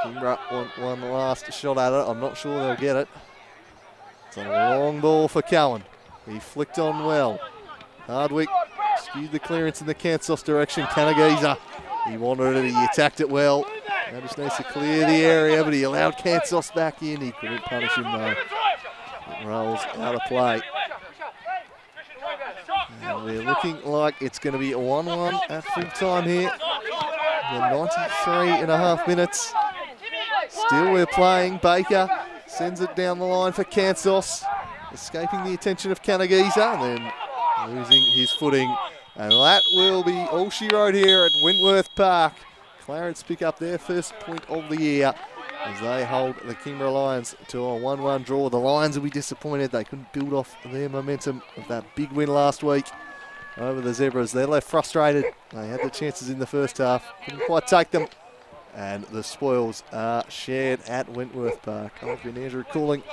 Kingborough want one last shot at it. I'm not sure they'll get it. It's a long ball for Cowan. He flicked on well. Hardwick skewed the clearance in the Kansos direction. Kanagiza, he wanted it, he attacked it well. Now just needs to clear the area, but he allowed Kansos back in. He couldn't punish him though. It rolls out of play. And we're looking like it's going to be a 1-1 at full time here. The 93.5 minutes. Still we're playing. Baker sends it down the line for Kansos. Escaping the attention of Kanagiza and then losing his footing. And that will be all she wrote here at Wentworth Park. Clarence pick up their first point of the year as they hold the Kingborough Lions to a 1-1 draw. The Lions will be disappointed. They couldn't build off their momentum of that big win last week over the Zebras. They're left frustrated. They had the chances in the first half, couldn't quite take them. And the spoils are shared at Wentworth Park. I've been Andrew Cooling.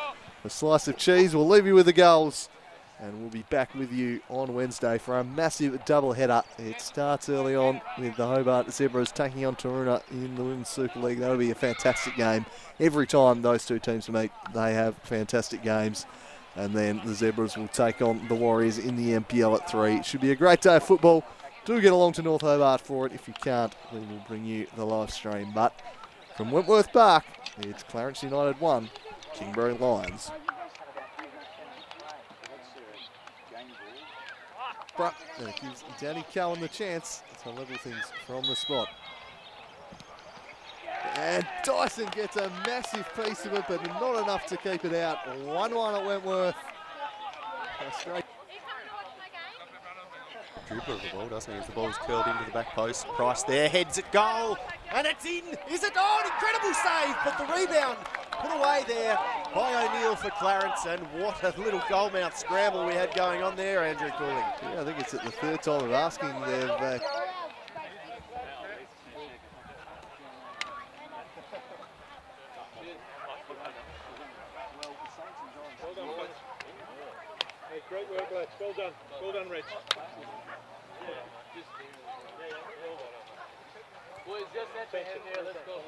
A slice of cheese. We'll leave you with the goals And we'll be back with you on Wednesday for a massive double header. It starts early on with the Hobart Zebras taking on Taroona in the Women's Super League. That'll be a fantastic game. Every time those two teams meet, they have fantastic games. And then the Zebras will take on the Warriors in the MPL at 3. It should be a great day of football. Do get along to North Hobart for it. If you can't, we will bring you the live stream. But from Wentworth Park, it's Clarence United 1, Kingborough Lions. But that gives Danny Cowan the chance to level things from the spot. And Dyson gets a massive piece of it, but not enough to keep it out. 1-1 at Wentworth. Straight. Dribble of the ball, doesn't he? As the ball's curled into the back post. Price there, heads at goal, and it's in. Is it? Oh, an incredible save, but the rebound put away there by O'Neill for Clarence, and what a little goalmouth scramble we had going on there, Andrew Cooling. Yeah, I think it's at the third time of asking. They've Great work, lads. Well done. Well done, Rich. Boys, just at the hand there. Let's go.